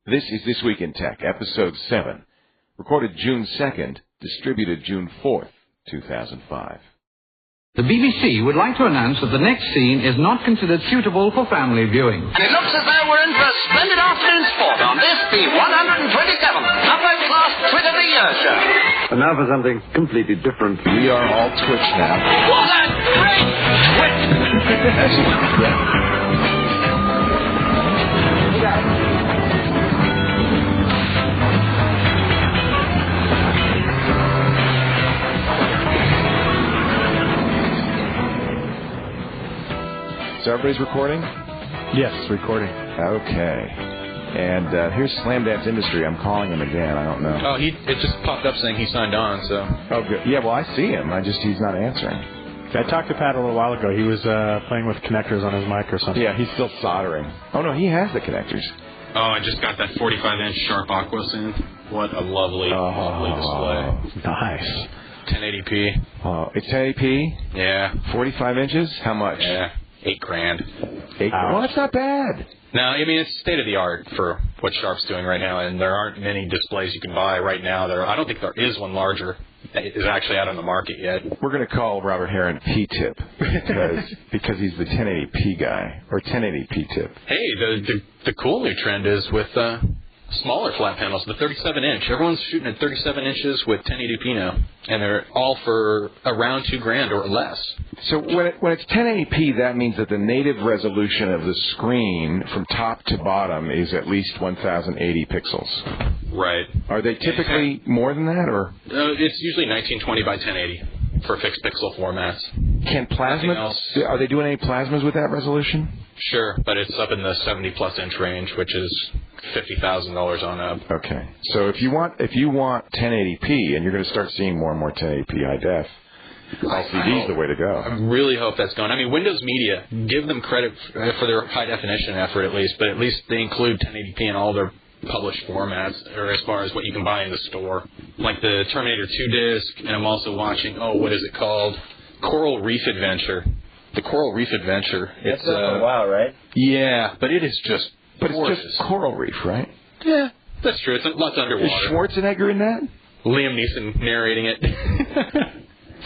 This is This Week in Tech, Episode 7, recorded June 2nd, distributed June 4th, 2005. The BBC would like to announce that the next scene is not considered suitable for family viewing. And it looks as though we're in for a splendid afternoon sport on this, the 127th upper-class TWiT of the Year show. And now for something completely different. We are all Twitch now. What a great TWiT! So everybody's recording? Yes, recording. Okay. And here's Slam Dance Industry. I'm calling him again. I don't know. Oh, it just popped up saying he signed on, so. Oh, good. Yeah, well, I see him. He's not answering. I talked to Pat a little while ago. He was playing with connectors on his mic or something. Yeah, he's still soldering. Oh, no, he has the connectors. Oh, I just got that 45-inch Sharp Aqua synth. What a lovely display. Nice. 1080p. Oh, it's 1080p? Yeah. 45 inches? How much? Yeah. $8,000. Well, that's not bad. No, I mean, it's state of the art for what Sharp's doing right now, and there aren't many displays you can buy right now. I don't think there is one larger that is actually out on the market yet. We're going to call Robert Heron P-Tip because he's the 1080p guy, or 1080 P-Tip. Hey, the cool new trend is with smaller flat panels, the 37-inch. Everyone's shooting at 37 inches with 1080p now, and they're all for around $2,000 or less. So when it's 1080p, that means that the native resolution of the screen from top to bottom is at least 1080 pixels. Right. Are they typically more than that, or? It's usually 1920 by 1080 for fixed pixel formats. Can plasma? Are they doing any plasmas with that resolution? Sure, but it's up in the 70+ inch range, which is $50,000 on up. Okay. So if you want 1080p, and you're going to start seeing more and more 1080p high def, LCD is the way to go. I really hope that's going. I mean, Windows Media, give them credit for their high definition effort at least, but at least they include 1080p in all their published formats, or as far as what you can buy in the store. Like the Terminator 2 disc, and I'm also watching, what is it called? Coral Reef Adventure. The Coral Reef Adventure. It's been a while, right? Yeah, but it is just gorgeous. It's just Coral Reef, right? Yeah, that's true. It's lots underwater. Is Schwarzenegger in that? Liam Neeson narrating it.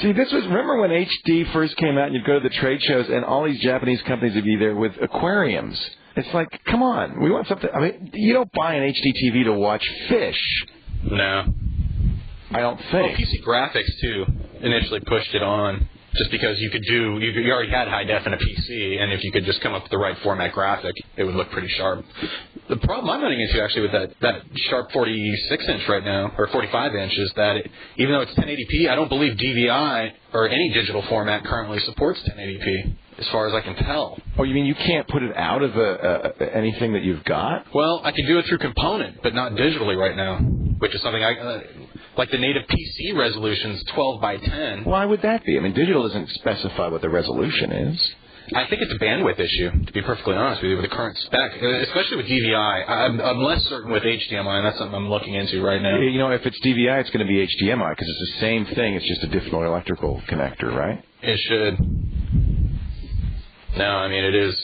See, remember when HD first came out and you'd go to the trade shows and all these Japanese companies would be there with aquariums. It's like, come on, we want something. I mean, you don't buy an HD TV to watch fish. No. I don't think. PC Graphics, too, initially pushed it on. Just because you already had high def in a PC, and if you could just come up with the right format graphic, it would look pretty sharp. The problem I'm running into actually with that Sharp 46-inch right now, or 45 inch, is that even though it's 1080p, I don't believe DVI or any digital format currently supports 1080p, as far as I can tell. Oh, you mean you can't put it out of anything that you've got? Well, I can do it through component, but not digitally right now, which is something like the native PC resolution's 12 by 10. Why would that be? I mean, digital doesn't specify what the resolution is. I think it's a bandwidth issue, to be perfectly honest with you, with the current spec, especially with DVI. I'm less certain with HDMI, and that's something I'm looking into right now. You know, if it's DVI, it's going to be HDMI, because it's the same thing. It's just a different electrical connector, right? It should. No, I mean, it is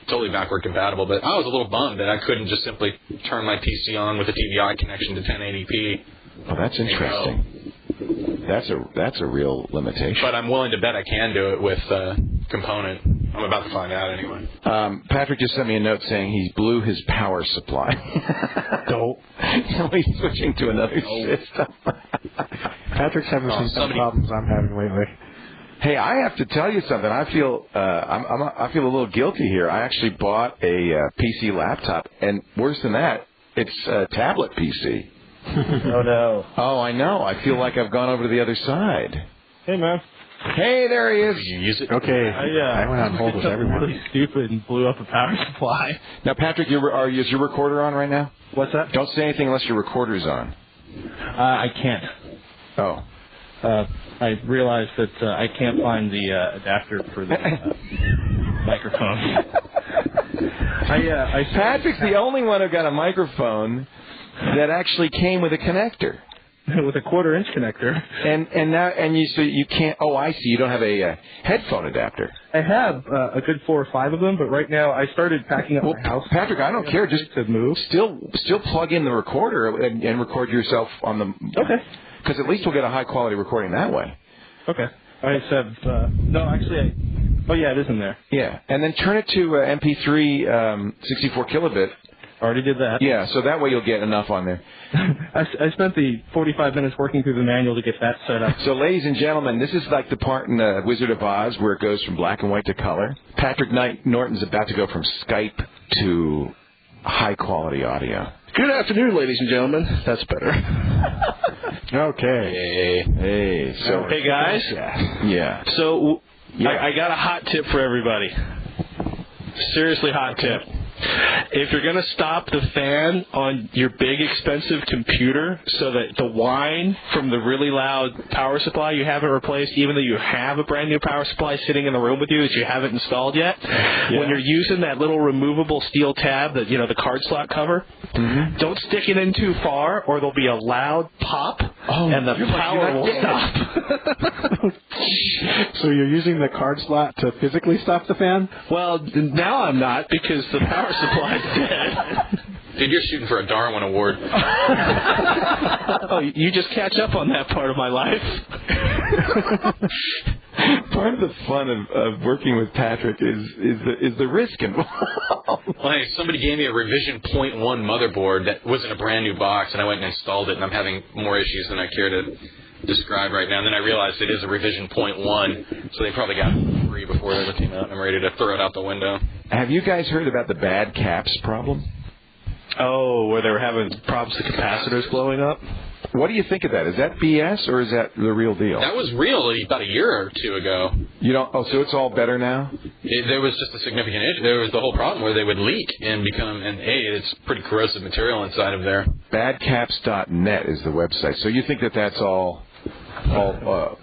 totally backward compatible, but I was a little bummed that I couldn't just simply turn my PC on with a DVI connection to 1080p. Oh, that's interesting. That's a real limitation. But I'm willing to bet I can do it with component. I'm about to find out anyway. Patrick just sent me a note saying he blew his power supply. Dope. So he's switching to another system. Patrick's having some problems I'm having lately. Hey, I have to tell you something. I feel I feel a little guilty here. I actually bought a PC laptop, and worse than that, it's a tablet PC. Oh, no. Oh, I know. I feel like I've gone over to the other side. Hey, man. Hey, there he is. You use it? Okay. I went on hold with everyone. Really stupid and blew up a power supply. Now, Patrick, is your recorder on right now? What's that? Don't say anything unless your recorder's on. I can't. Oh. I realized that I can't find the adapter for the microphone. Patrick's the only one who got a microphone that actually came with a connector. with a 1/4-inch connector. And you can't. Oh, I see. You don't have a headphone adapter. I have a good 4 or 5 of them, but right now I started packing up my house. Patrick, I don't care. Just to move. Still plug in the recorder and record yourself on the. Okay. Because at least we'll get a high quality recording that way. Okay. I said no. Actually, oh yeah, it is in there. Yeah, and then turn it to MP3 64 kilobit. Already did that. Yeah, so that way you'll get enough on there. I spent the 45 minutes working through the manual to get that set up. So, ladies and gentlemen, this is like the part in Wizard of Oz where it goes from black and white to color. Patrick Norton's about to go from Skype to high-quality audio. Good afternoon, ladies and gentlemen. That's better. Okay. Hey. So, hey, guys. Yeah. So, I got a hot tip for everybody. Seriously hot tip. If you're going to stop the fan on your big, expensive computer so that the whine from the really loud power supply you haven't replaced, even though you have a brand new power supply sitting in the room with you that you haven't installed yet, when you're using that little removable steel tab, that the card slot cover, don't stick it in too far or there'll be a loud pop and the power will stop. So you're using the card slot to physically stop the fan? Well, now I'm not because the power supply's dead. Dude, you're shooting for a Darwin Award. Oh, you just catch up on that part of my life. Part of the fun of working with Patrick is the risk involved. Well, hey, somebody gave me a revision 0.1 motherboard that was in a brand new box, and I went and installed it, and I'm having more issues than I care to describe right now. And then I realized it is a revision 0.1, so they probably got it free before it ever came out. I'm ready to throw it out the window. Have you guys heard about the bad caps problem? Oh, where they were having problems with capacitors blowing up? What do you think of that? Is that BS or is that the real deal? That was real about a year or two ago. You don't. Oh, so it's all better now? There was just a significant issue. There was the whole problem where they would leak and become, it's pretty corrosive material inside of there. Badcaps.net is the website. So you think that's all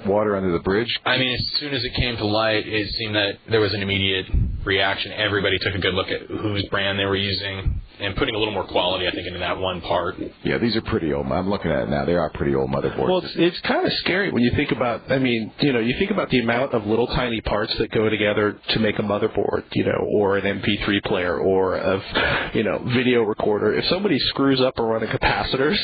water under the bridge? I mean, as soon as it came to light, it seemed that there was an immediate reaction. Everybody took a good look at whose brand they were using and putting a little more quality, I think, into that one part. Yeah, these are pretty old. I'm looking at it now. They are pretty old motherboards. Well, it's kind of scary when you think about, you think about the amount of little tiny parts that go together to make a motherboard, or an MP3 player or a, video recorder. If somebody screws up or running capacitors,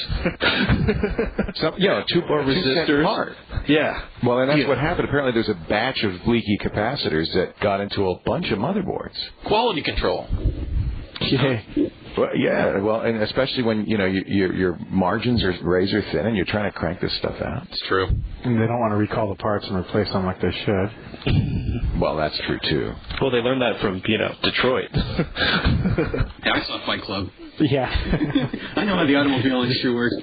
two resistors. Part. Yeah. Well, and that's what happened. Apparently there's a batch of leaky capacitors that got into a bunch of motherboards. Quality control. Yeah. Well, and especially when your margins are razor thin and you're trying to crank this stuff out. It's true. And they don't want to recall the parts and replace them like they should. Well, that's true too. Well, they learned that from Detroit. Yeah, I saw Fight Club. Yeah. I know how the automobile industry works.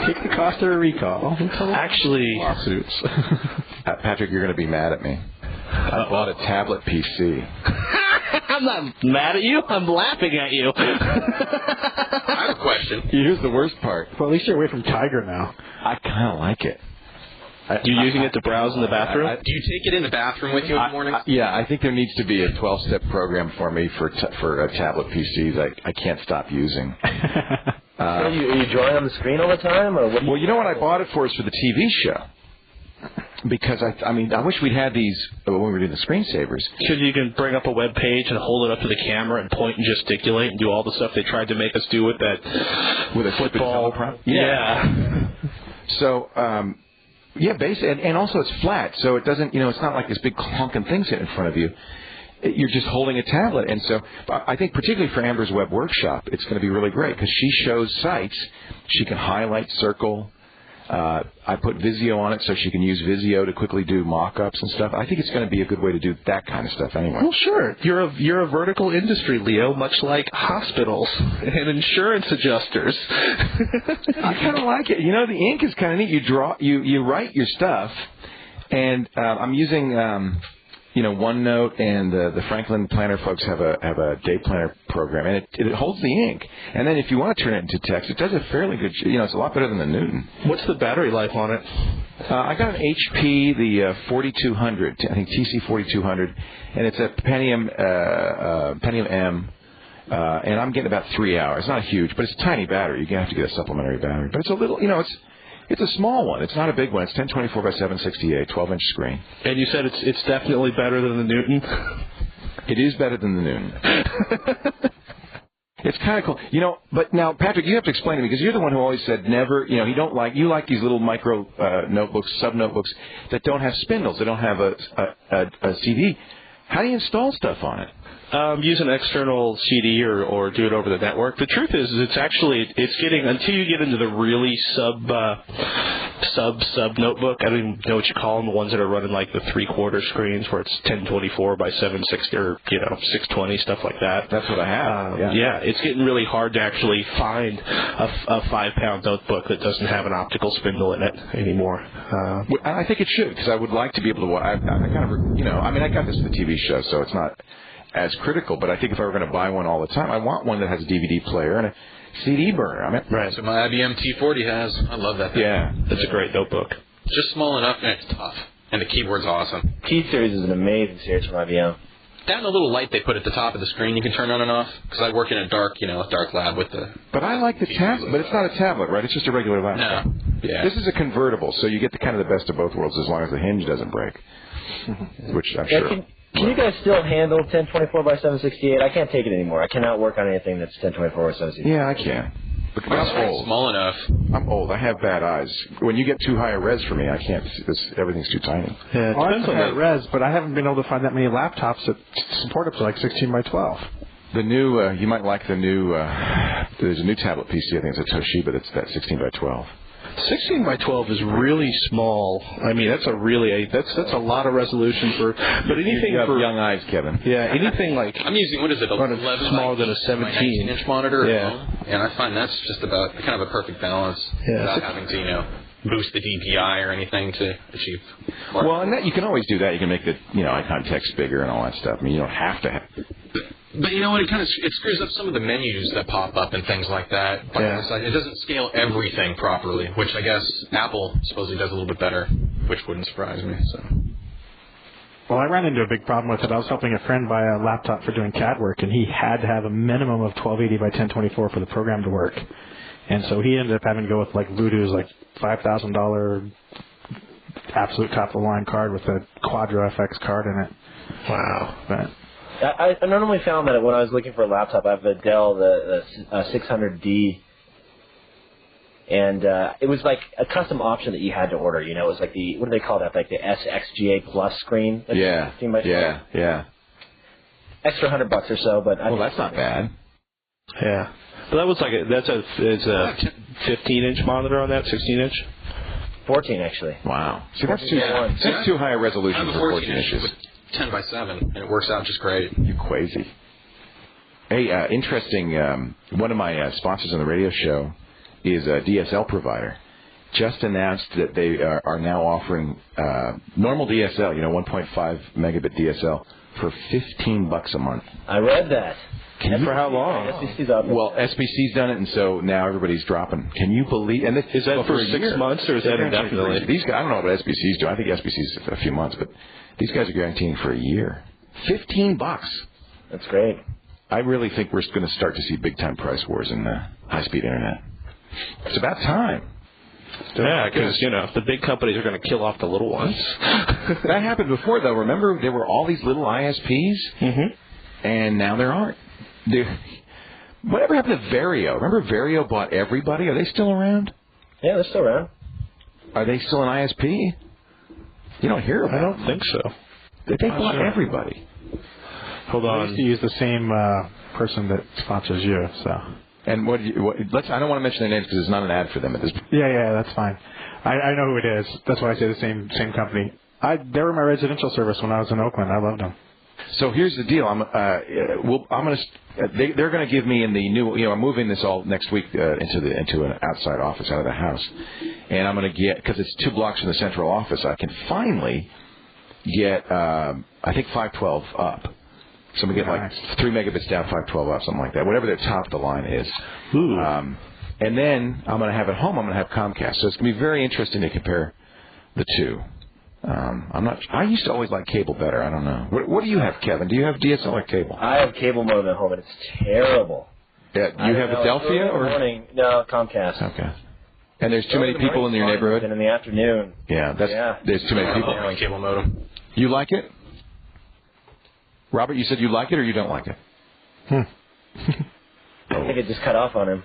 Take the cost of a recall. Actually, lawsuits. Patrick, you're going to be mad at me. I bought a tablet PC. I'm not mad at you. I'm laughing at you. I have a question. Here's the worst part. Well, at least you're away from Tiger now. I kind of like it. You're using it to browse in the bathroom? Do you take it in the bathroom with you in the morning? Yeah, I think there needs to be a 12-step program for me for tablet PCs. I can't stop using. Are you drawing on the screen all the time? Or what? Well, you know what I bought it for is for the TV show. Because, I wish we'd had these when we were doing the screensavers. Because you can bring up a web page and hold it up to the camera and point and gesticulate and do all the stuff they tried to make us do with that with a football. Yeah. So, basically, and also it's flat, so it doesn't, it's not like this big honking thing sitting in front of you. You're just holding a tablet. And so I think particularly for Amber's Web Workshop, it's going to be really great because she shows sites. She can highlight, circle. I put Visio on it so she can use Visio to quickly do mock-ups and stuff. I think it's going to be a good way to do that kind of stuff anyway. Well, sure. You're a vertical industry, Leo, much like hospitals and insurance adjusters. I kind of like it. The ink is kind of neat. You write your stuff, and I'm using OneNote, and the Franklin Planner folks have a day planner program, and it holds the ink. And then if you want to turn it into text, it does a fairly good. It's a lot better than the Newton. What's the battery life on it? I got an HP, the 4200, I think TC 4200, and it's a Pentium M. And I'm getting about 3 hours. Not huge, but it's a tiny battery. You're going to have to get a supplementary battery. But it's a little, It's a small one. It's not a big one. It's 1024 by 768, 12-inch screen. And you said it's definitely better than the Newton? It is better than the Newton. It's kind of cool. But now, Patrick, you have to explain to me, because you're the one who always said never, you like these little micro notebooks, sub-notebooks that don't have spindles. They don't have a CD. How do you install stuff on it? Use an external CD or do it over the network. The truth is it's getting, until you get into the really sub notebook, I don't even know what you call them, the ones that are running like the 3/4 screens where it's 1024 by 760 or 620, stuff like that. That's what I have. Yeah, it's getting really hard to actually find a 5-pound notebook that doesn't have an optical spindle in it anymore. I think it should, because I would like to be able to. I got this for the TV show, so it's not as critical, but I think if I were going to buy one all the time, I want one that has a DVD player and a CD burner. Right. So my IBM T40 has. I love that thing. Yeah, that's a great notebook. Just small enough, and it's tough. And the keyboard's awesome. T series is an amazing series from IBM. Down the little light they put at the top of the screen you can turn on and off, because I work in a dark lab with the... But I like the tablet, but it's not a tablet, right? It's just a regular laptop. No. Yeah. This is a convertible, so you get the kind of the best of both worlds as long as the hinge doesn't break, which I'm sure... Can you guys still handle 1024 by 768? I can't take it anymore. I cannot work on anything that's 1024 by 768. Yeah, I can. But I'm old. Small enough. I'm old. I have bad eyes. When you get too high a res for me, I can't. Everything's too tiny. Yeah, I have high res, but I haven't been able to find that many laptops that support up to like 16 by 12. The new, you might like the new. There's a new tablet PC. I think it's a Toshiba. That's that 16 by 12. 16 by 12 is really small. I mean, that's a lot of resolution for. But anything you have for young eyes, Kevin. Yeah, anything like I'm using 11 smaller than a 17-inch monitor. Yeah, and I find that's just about kind of a perfect balance without having to boost the DPI or anything to achieve. Well, and that you can always do that. You can make the icon text bigger and all that stuff. I mean, you don't have to have. But it screws up some of the menus that pop up and things like that. It doesn't scale everything properly, which I guess Apple supposedly does a little bit better, which wouldn't surprise me. So. Well, I ran into a big problem with it. I was helping a friend buy a laptop for doing CAD work, and he had to have a minimum of 1280 by 1024 for the program to work. And so he ended up having to go with like Voodoo's like $5,000 absolute top of the line card with a Quadro FX card in it. Wow. But I normally found that when I was looking for a laptop, I have a Dell, the 600D, and it was like a custom option that you had to order. It was like the, what do they call that? Like the SXGA Plus screen. Yeah. Extra $100 or so, but that's not bad. Yeah. But that was like it's a 15-inch monitor on that, 16-inch. 14 actually. Wow. See, that's too high a resolution for 14 inches. 10 by 7, and it works out just great. You crazy. Hey, interesting. One of my sponsors on the radio show is a DSL provider. Just announced that they are now offering normal DSL, 1.5 megabit DSL, for $15 a month. I read that. And for how long? Well, SBC's done it, and so now everybody's dropping. Can you believe? And is that for 6 months, or is that indefinitely? These guys, I don't know what SBC's do. I think SBC's a few months, but these guys are guaranteeing for a year. $15. That's great. I really think we're going to start to see big-time price wars in the high-speed internet. It's about time. Yeah, because, the big companies are going to kill off the little ones. That happened before, though. Remember, there were all these little ISPs, and now there aren't. Whatever happened to Vario? Remember Vario bought everybody? Are they still around? Yeah, they're still around. Are they still an ISP? You don't hear about them. I don't think so. They bought everybody. Hold on. I used to use the same person that sponsors you, so. And I don't want to mention their names because it's not an ad for them at this point. Yeah, that's fine. I know who it is. That's why I say the same company. They were my residential service when I was in Oakland. I loved them. So here's the deal. They're going to give me in the new. I'm moving this all next week into an outside office out of the house, and I'm going to get, because it's 2 blocks from the central office. I can finally get I think 512 up. So we get like 3 megabits down, 512 up, something like that. Whatever their top of the line is. And then I'm going to have at home. I'm going to have Comcast. So it's going to be very interesting to compare the two. I used to always like cable better. I don't know. What do you have, Kevin? Do you have DSL or cable? I have cable modem at home, and it's terrible. Yeah, you have Adelphia or? No, Comcast. Okay. And there's too many people in your neighborhood? And in the afternoon. Yeah, there's too many people. My cable modem. You like it? Robert, you said you like it or you don't like it? I think it just cut off on him.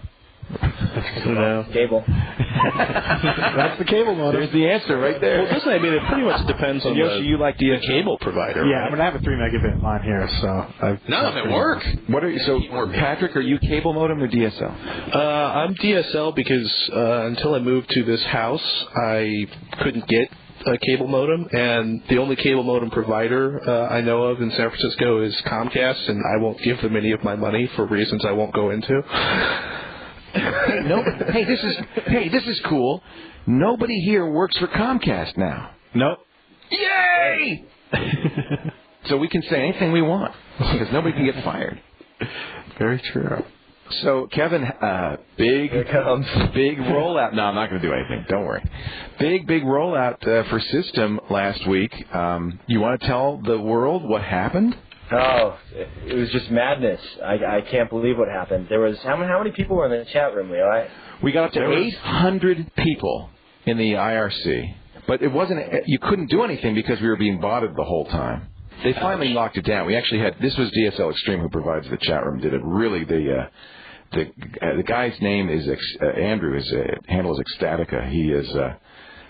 Cable. That's the cable modem. There's the answer right there. Well, doesn't it? I mean, it pretty much depends on Yoshi, you like the cable provider. Yeah, right? I mean, I have a 3 megabit line here, so None of it work. What are you? So, Patrick, are you cable modem or DSL? I'm DSL because until I moved to this house, I couldn't get a cable modem, and the only cable modem provider I know of in San Francisco is Comcast, and I won't give them any of my money for reasons I won't go into. No. Hey, this is cool. Nobody here works for Comcast now. Nope. Yay! So we can say anything we want because nobody can get fired. Very true. So, Kevin, big rollout. No, I'm not going to do anything. Don't worry. Big rollout for System last week. You want to tell the world what happened? Oh, it was just madness. I can't believe what happened. There was how many people were in the chat room, Leo? We got up to 800 people in the IRC, but it wasn't. You couldn't do anything because we were being botted the whole time. They finally locked it down. We actually had. This was DSL Extreme who provides the chat room. Did it really? The guy's name is Andrew. His handle is Ecstatica. He is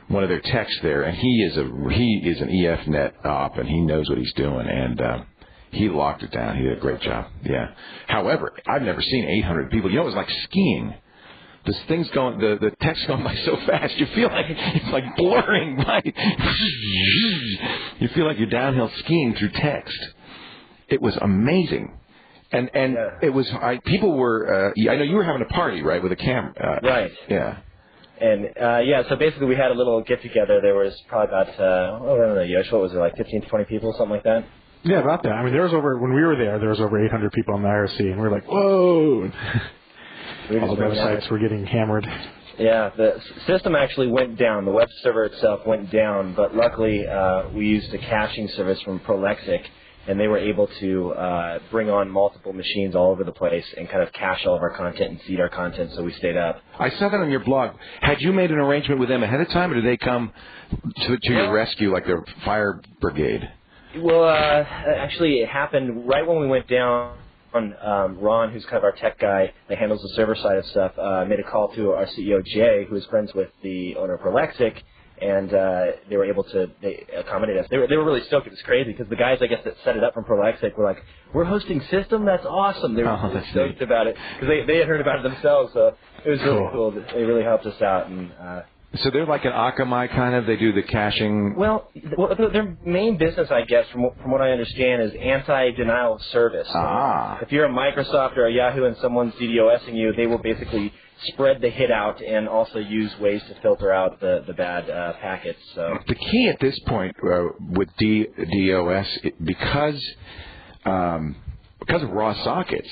one of their techs there, and he is an EFNet op, and he knows what he's doing. And he locked it down. He did a great job. Yeah. However, I've never seen 800 people. You know, it was like skiing. This thing's going, the text going by so fast, you feel like it's like blurring by. You feel like you're downhill skiing through text. It was amazing. And it was, people were, I know you were having a party, right, with a camera. Right. Yeah. And, so basically we had a little get-together. There was probably about, I don't know, Yosh, what was it, like 15 to 20 people, something like that? Yeah, about that. I mean, when we were there was over 800 people on the IRC, and we were like, whoa! All the websites were getting hammered. Yeah, the system actually went down. The web server itself went down, but luckily we used a caching service from Prolexic, and they were able to bring on multiple machines all over the place and kind of cache all of our content and seed our content, so we stayed up. I saw that on your blog. Had you made an arrangement with them ahead of time, or did they come to your rescue like the fire brigade? Well, actually, it happened right when we went down. Ron, who's kind of our tech guy that handles the server side of stuff, made a call to our CEO, Jay, who is friends with the owner of Prolexic, and they were able to accommodate us. They were really stoked. It was crazy because the guys, I guess, that set it up from Prolexic were like, we're hosting System? That's awesome. They were really stoked about it because they had heard about it themselves. So it was really cool. They really helped us out. And so they're like an Akamai kind of. They do the caching. Well, their main business, I guess, from what I understand, is anti-denial of service. If you're a Microsoft or a Yahoo and someone's DDoSing you, they will basically spread the hit out and also use ways to filter out the bad packets. So the key at this point with DDoS, because of raw sockets,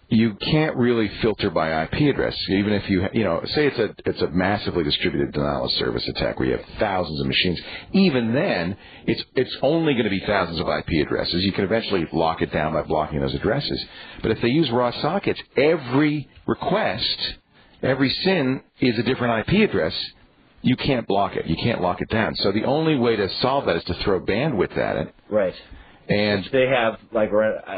you can't really filter by IP address. Even if you say it's a massively distributed denial of service attack where you have thousands of machines. Even then, it's only going to be thousands of IP addresses. You can eventually lock it down by blocking those addresses. But if they use raw sockets, every request, every SYN is a different IP address. You can't block it. You can't lock it down. So the only way to solve that is to throw bandwidth at it. Right. And which they have like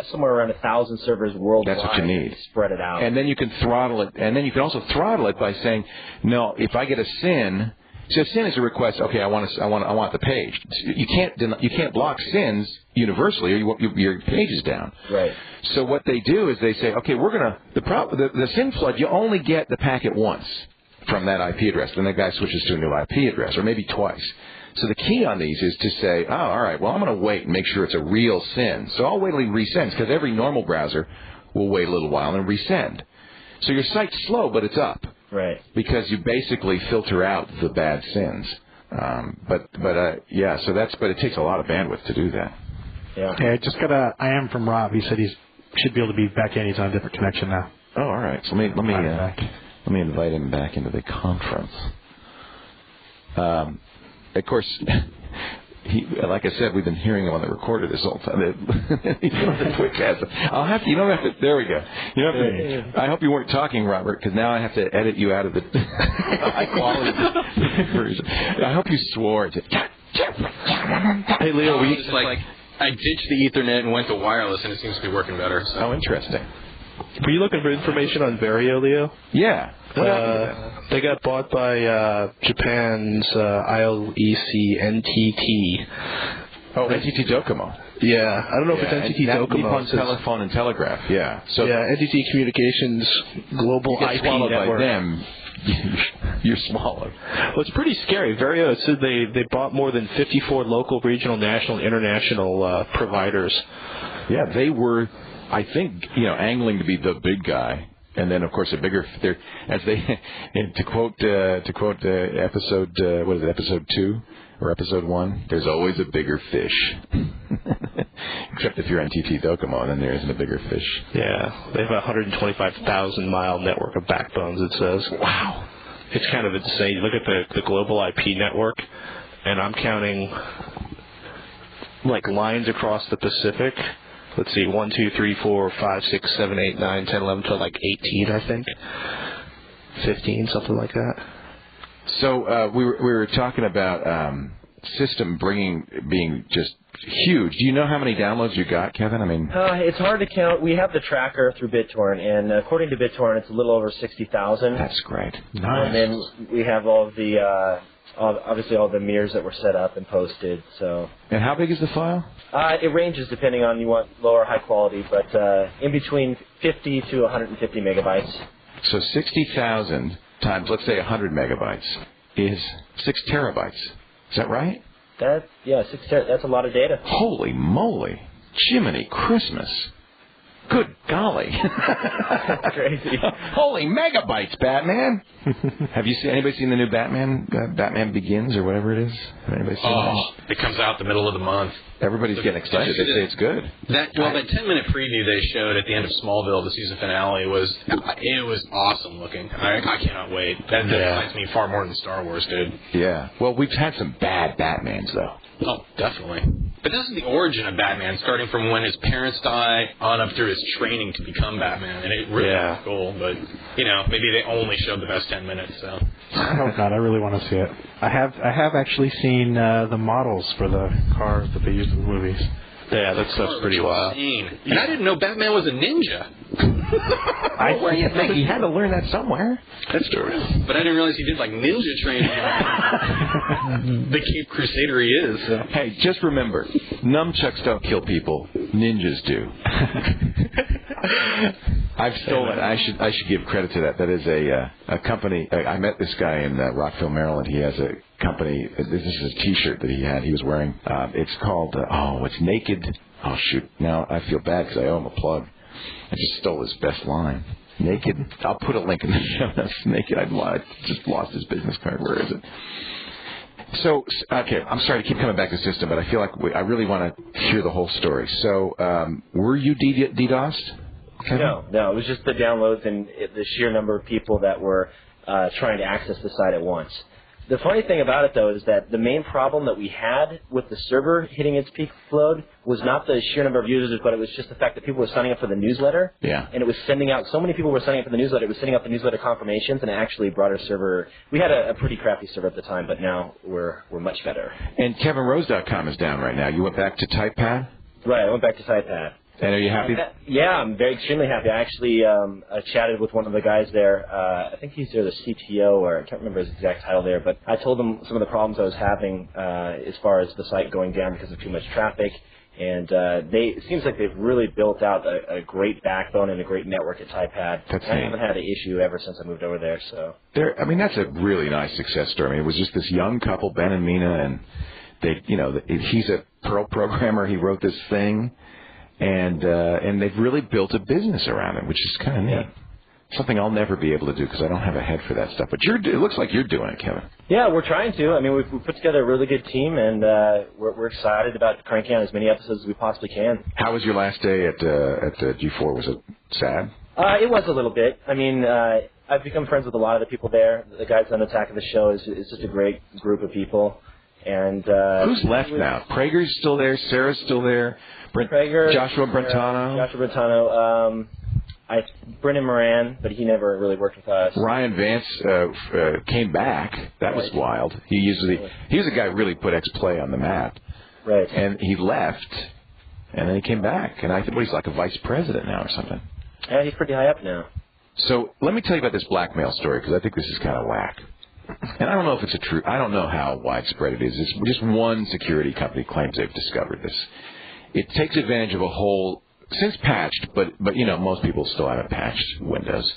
somewhere around 1,000 servers worldwide. That's what you need. Spread it out. And then you can throttle it. And then you can also throttle it by saying, no, if I get a SYN, so a SYN is a request. Okay, I want the page. You can't block SYNs universally, or your page is down. Right. So what they do is they say, okay, the SYN flood. You only get the packet once from that IP address. Then the guy switches to a new IP address, or maybe twice. So the key on these is to say, oh, all right, well, I'm going to wait and make sure it's a real SYN. So I'll wait till he resends, because every normal browser will wait a little while and resend. So your site's slow, but it's up. Right. Because you basically filter out the bad SYNs. But it takes a lot of bandwidth to do that. Yeah. Okay, I just got I am from Rob. He said he should be able to be back in. He's on a different connection now. Oh, all right. So let me invite him back into the conference. Of course, like I said, we've been hearing him on the recorder this whole time. He's on the TWiTcast. I'll have to. You don't have to. There we go. You don't have to. I hope you weren't talking, Robert, because now I have to edit you out of the high quality version. I hope you swore. Hey, Leo, I ditched the Ethernet and went to wireless, and it seems to be working better. So. Oh, interesting. Were you looking for information on Vario, Leo? Yeah. They got bought by Japan's ILEC NTT. Oh, NTT Docomo. Yeah, I don't know if it's NTT Docomo. Nippon Telephone and Telegraph. Yeah. So NTT Communications Global IP Network. By them, you're swallowed. Well, it's pretty scary. Vario said they bought more than 54 local, regional, national, and international providers. Yeah, they were, I think, angling to be the big guy. And then, of course, to quote episode, what is it, episode 2 or episode 1? There's always a bigger fish. Except if you're NTT Docomo, then there isn't a bigger fish. Yeah, they have a 125,000-mile network of backbones, it says. Wow. It's kind of insane. You look at the global IP network, and I'm counting, lines across the Pacific. Let's see, 1, 2, 3, 4, 5, 6, 7, 8, 9, 10, 11, 12, 18, I think. 15, something like that. So we were talking about system being just huge. Do you know how many downloads you got, Kevin? I mean, it's hard to count. We have the tracker through BitTorrent, and according to BitTorrent, it's a little over 60,000. That's great. Nice. And then we have all of the obviously all the mirrors that were set up and posted. So. And how big is the file? It ranges depending on you want low or high quality, but in between 50 to 150 megabytes. So 60,000 times, let's say 100 megabytes is 6 terabytes. Is that right? That's a lot of data. Holy moly. Jiminy Christmas. Good golly. That's crazy. Holy megabytes, Batman. Have you anybody seen the new Batman, Batman Begins or whatever it is? Have anybody seen that? It comes out the middle of the month. Everybody's getting excited. They say it's good. That 10-minute preview they showed at the end of Smallville, the season finale, was awesome looking. I cannot wait. That excites me far more than Star Wars did. Yeah. Well, we've had some bad Batmans, though. Oh, definitely. But this is the origin of Batman, starting from when his parents die on up through his training to become Batman, and it really was cool. But maybe they only showed the best 10 minutes. So. Oh God, I really want to see it. I have actually seen the models for the cars that they used in the movies. Yeah, that stuff's pretty wild. And I didn't know Batman was a ninja. Where do you think? He had to learn that somewhere. That's true. But I didn't realize he did ninja training. The Cape Crusader he is. So. Hey, just remember, nunchucks don't kill people. Ninjas do. I've stolen. I should give credit to that. That is a company. I met this guy in Rockville, Maryland. He has a company. This is a T-shirt that he was wearing. It's called. It's Naked. Oh shoot! Now I feel bad because I owe him a plug. I just stole his best line. Naked. I'll put a link in the show notes. Naked. I just lost his business card. Where is it? So, okay, I'm sorry to keep coming back to the system, but I feel like I really want to hear the whole story. So, were you DDoSed? No, it was just the downloads and the sheer number of people that were trying to access the site at once. The funny thing about it, though, is that the main problem that we had with the server hitting its peak load was not the sheer number of users, but it was just the fact that people were signing up for the newsletter. Yeah. And it was sending out, so many people were signing up for the newsletter, it was sending out the newsletter confirmations, and it actually brought our server. We had a pretty crappy server at the time, but now we're much better. And KevinRose.com is down right now. You went back to TypePad? Right, I went back to TypePad. And are you happy? Yeah, I'm extremely happy. I actually chatted with one of the guys there. I think he's there, the CTO, or I can't remember his exact title there. But I told him some of the problems I was having as far as the site going down because of too much traffic. And it seems like they've really built out a great backbone and a great network at TypePad. I haven't had an issue ever since I moved over there. So that's a really nice success story. I mean, it was just this young couple, Ben and Mina, and he's a Perl programmer. He wrote this thing. And they've really built a business around it, which is kind of neat. Something I'll never be able to do because I don't have a head for that stuff. But it looks like you're doing it, Kevin. Yeah, we're trying to. I mean, we've put together a really good team, and we're excited about cranking out as many episodes as we possibly can. How was your last day at G4? Was it sad? It was a little bit. I mean, I've become friends with a lot of the people there. The guys on Attack of the Show is just a great group of people. And who's left now? Prager's still there. Sarah's still there. Prager, Joshua Brentano. Brendan Moran, but he never really worked with us. Ryan Vance came back. That was wild. He was a guy who really put X-Play on the map. Right. And he left, and then he came back. And I think he's like a vice president now or something. Yeah, he's pretty high up now. So let me tell you about this blackmail story, because I think this is kind of whack. And I don't know if it's I don't know how widespread it is. It's just one security company claims they've discovered this. It takes advantage of a whole, since patched, but most people still haven't patched Windows,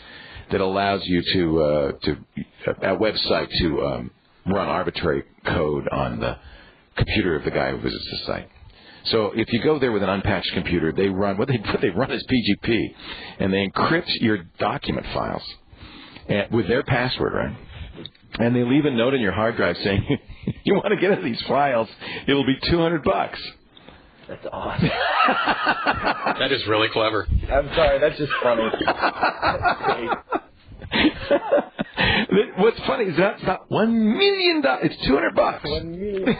that allows you to a website to run arbitrary code on the computer of the guy who visits the site. So if you go there with an unpatched computer, they run what they run is PGP, and they encrypt your document files with their password, right? And they leave a note in your hard drive saying, "You want to get at these files? It will be $200." That's awesome. That is really clever. I'm sorry, that's just funny. What's funny is that's not $1 million. It's $200. $1 million.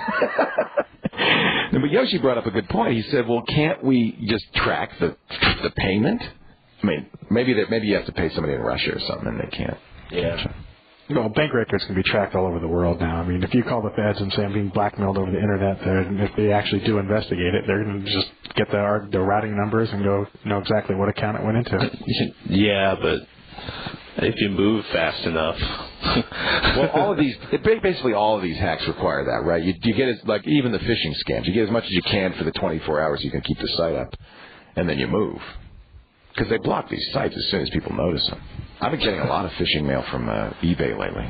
But Yoshi brought up a good point. He said, "Well, can't we just track the payment? I mean, maybe you have to pay somebody in Russia or something, and they can't." Yeah. Well, bank records can be tracked all over the world now. I mean, if you call the feds and say I'm being blackmailed over the internet, and if they actually do investigate it, they're going to just get the routing numbers and know exactly what account it went into. Yeah, but if you move fast enough. Well, basically all of these hacks require that, right? You get it, like even the phishing scams. You get as much as you can for the 24 hours you can keep the site up, and then you move. Because they block these sites as soon as people notice them. I've been getting a lot of phishing mail from eBay lately.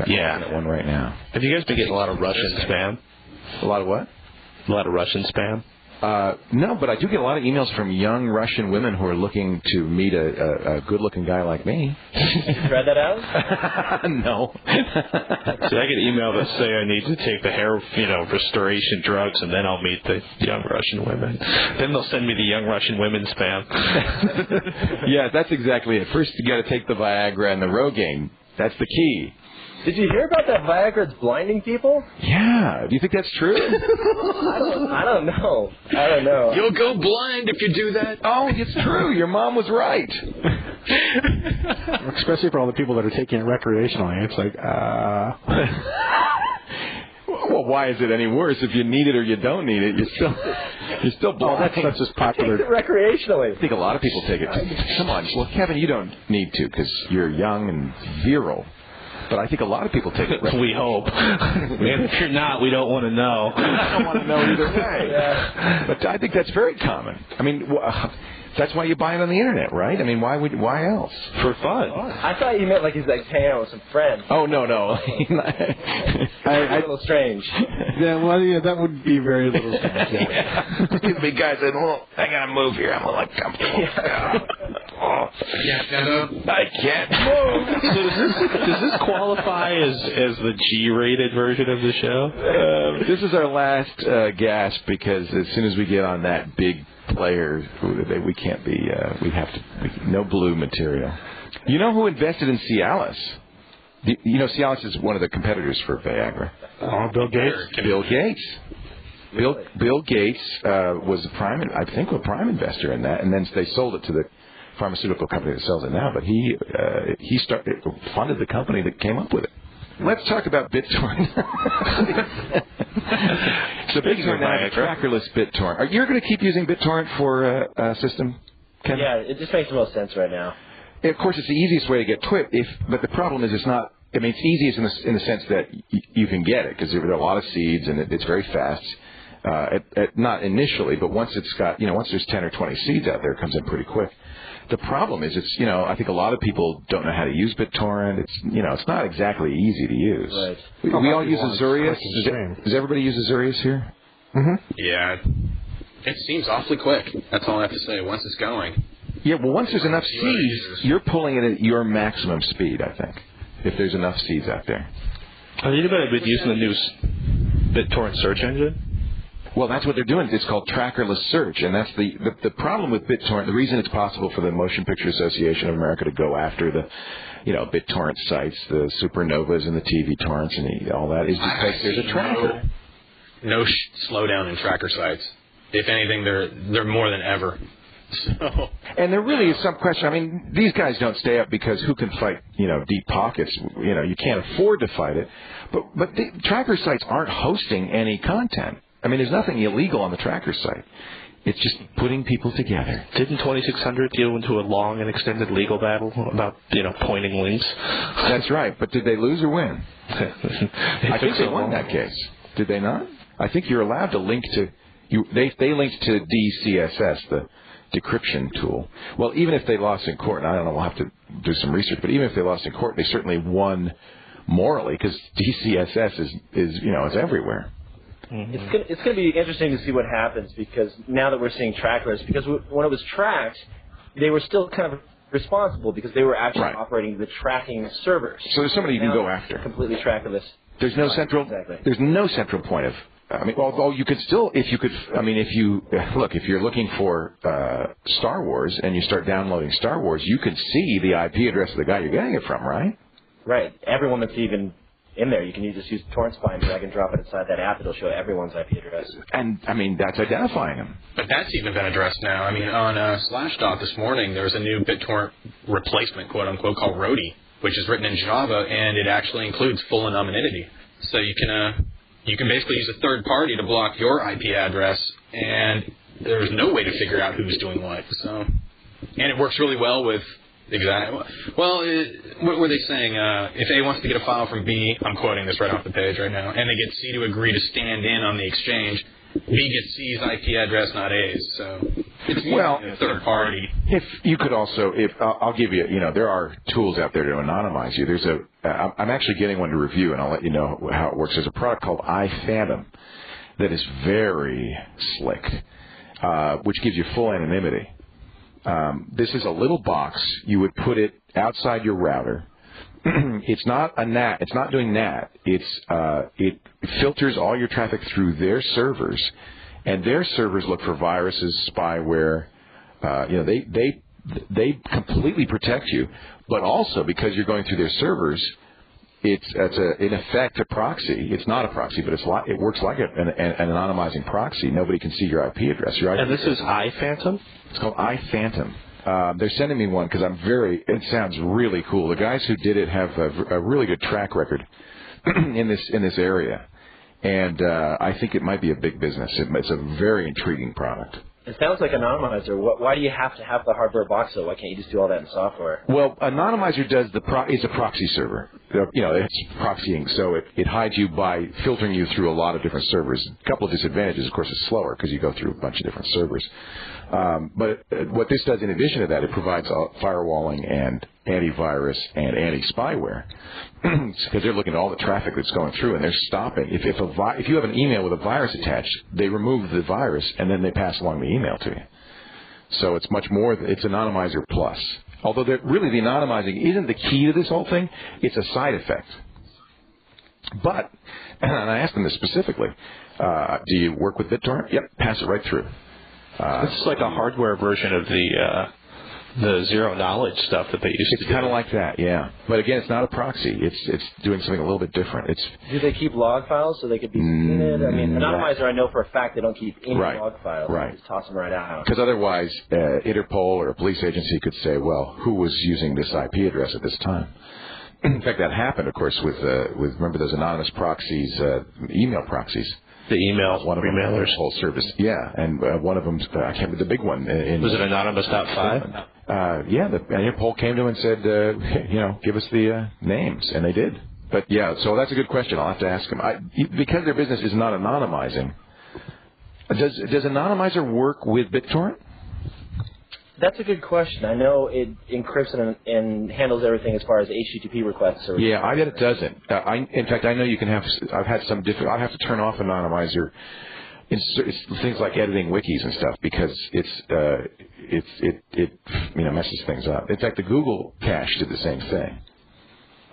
Yeah. I'm getting one right now. Have you guys been getting a lot of Russian spam? A lot of what? A lot of Russian spam? No, but I do get a lot of emails from young Russian women who are looking to meet a good-looking guy like me. Read that out? No. See, I get email that say I need to take the hair, restoration drugs, and then I'll meet the young Russian women. Then they'll send me the young Russian women spam. Yeah, that's exactly it. First, you got to take the Viagra and the Rogaine. That's the key. Did you hear about that Viagra's blinding people? Yeah. Do you think that's true? I don't know. You'll go blind if you do that. Oh, it's true. Your mom was right. Especially for all the people that are taking it recreationally. It's like, Well, why is it any worse? If you need it or you don't need it, you're still blind. That's just popular. Take it recreationally. I think a lot of people take it. Come on. Well, Kevin, you don't need to because you're young and virile. But I think a lot of people take it. We hope. If you're not, we don't want to know. I don't want to know either way. Yeah. But I think that's very common. I mean, that's why you buy it on the internet, right? I mean, why else? For fun. I thought you meant like he's like hanging out with some friends. Oh, no. A little strange. Yeah, well, that would be very little strange. Yeah. Excuse me, guys. I got to move here. I'm like comfortable. Yeah. I can't move. So does this qualify as the G-rated version of the show? This is our last gasp because as soon as we get on that big player, we can't be. No blue material. You know who invested in Cialis? Cialis is one of the competitors for Viagra. Oh, Bill Gates. Bill Gates. Bill Gates was a prime investor in that, and then they sold it to the pharmaceutical company that sells it now. But he funded the company that came up with it. Let's talk about BitTorrent. So BitTorrent now is a trackerless BitTorrent. You're going to keep using BitTorrent for system, Ken? Yeah, it just makes the most sense right now. Of course, it's the easiest way to get TWiT, but the problem is it's not. I mean, it's easiest in the sense that you can get it because there are a lot of seeds and it's very fast. Not initially, but once it's got, once there's 10 or 20 seeds out there, it comes in pretty quick. The problem is I think a lot of people don't know how to use BitTorrent. It's not exactly easy to use. Right. We all use Azurius. Does everybody use Azurius here? Mm-hmm. Yeah. It seems awfully quick. That's all I have to say. Once it's going. Yeah, well, once there's enough seeds, you're pulling it at your maximum speed, I think, if there's enough seeds out there. Have anybody been using the new BitTorrent search engine? Well, that's what they're doing. It's called trackerless search, and that's the problem with BitTorrent. The reason it's possible for the Motion Picture Association of America to go after the, BitTorrent sites, the Supernovas and the TV torrents and all that, is because there's a tracker. no slowdown in tracker sites. If anything, they're more than ever. So. And there really is some question. I mean, these guys don't stay up because who can fight, deep pockets? You can't afford to fight it. But the tracker sites aren't hosting any content. I mean, there's nothing illegal on the tracker site. It's just putting people together. Didn't 2600 deal into a long and extended legal battle about, pointing links? That's right. But did they lose or win? I think they won that case. Did they not? I think you're allowed to link to... They linked to DCSS, the decryption tool. Well, even if they lost in court, and I don't know, we'll have to do some research, but even if they lost in court, they certainly won morally because DCSS is it's everywhere. Mm-hmm. It's going to be interesting to see what happens because now that we're seeing trackers, because when it was tracked, they were still kind of responsible because they were actually operating the tracking servers. So there's somebody you can go after. Completely trackerless. There's no central. Exactly. There's no central point of. I mean, although you could still, if you're looking for Star Wars and you start downloading Star Wars, you can see the IP address of the guy you're getting it from, right? Right. Everyone that's even in there, you can just use Torrent Spy and drag and drop it inside that app. It'll show everyone's IP address. And, I mean, that's identifying them. But that's even been addressed now. I mean, on Slashdot this morning, there was a new BitTorrent replacement, quote-unquote, called Rody, which is written in Java, and it actually includes full anonymity. So you can basically use a third party to block your IP address, and there's no way to figure out who's doing what. So, and it works really well with what were they saying? If A wants to get a file from B, I'm quoting this right off the page right now, and they get C to agree to stand in on the exchange, B gets C's IP address, not A's. So it's a third party. If you could also, I'll give you, there are tools out there to anonymize you. I'm actually getting one to review, and I'll let you know how it works. There's a product called iPhantom that is very slick, which gives you full anonymity. This is a little box. You would put it outside your router. It's not a NAT. It's not doing NAT. It filters all your traffic through their servers, and their servers look for viruses, spyware. They completely protect you, but also because you're going through their servers, it's in effect a proxy. It's not a proxy, but it works like an anonymizing proxy. Nobody can see your IP address. And this is iPhantom? It's called iPhantom. They're sending me one because it sounds really cool. The guys who did it have a really good track record in this area, and I think it might be a big business. It's a very intriguing product. It sounds like Anonymizer. Why do you have to have the hardware box, though? Why can't you just do all that in software? Well, Anonymizer is a proxy server. It's proxying, so it hides you by filtering you through a lot of different servers. A couple of disadvantages, of course, it's slower because you go through a bunch of different servers. But what this does, in addition to that, it provides firewalling and antivirus and anti-spyware because they're looking at all the traffic that's going through, and they're stopping. If you have an email with a virus attached, they remove the virus, and then they pass along the email to you. So it's much more. It's Anonymizer Plus. Although really the anonymizing isn't the key to this whole thing. It's a side effect. But, and I asked them this specifically, do you work with BitTorrent? Yep, pass it right through. This is like a hardware version of the zero knowledge stuff that they used to do. It's kind of like that, yeah. But again, it's not a proxy. It's doing something a little bit different. Do they keep log files so they could be subpoenaed? I mean, Anonymizer, I know for a fact they don't keep any log files. Right. They just toss them right out. Because otherwise, Interpol or a police agency could say, well, who was using this IP address at this time? In fact, that happened, of course, with remember those anonymous proxies, email proxies. The email one of emailers. Them, whole service, yeah, and one of them, I can't remember the big one. Was it Anonymous.5? Yeah, the Interpol came to him and said, give us the names, and they did. But yeah, so that's a good question. I'll have to ask them. Because their business is not anonymizing. Does Anonymizer work with BitTorrent? That's a good question. I know it encrypts and handles everything as far as HTTP requests. Yeah, I bet it doesn't. In fact, I know you can have. I've had some different. I have to turn off Anonymizer. It's things like editing wikis and stuff because it messes things up. In fact, the Google cache did the same thing.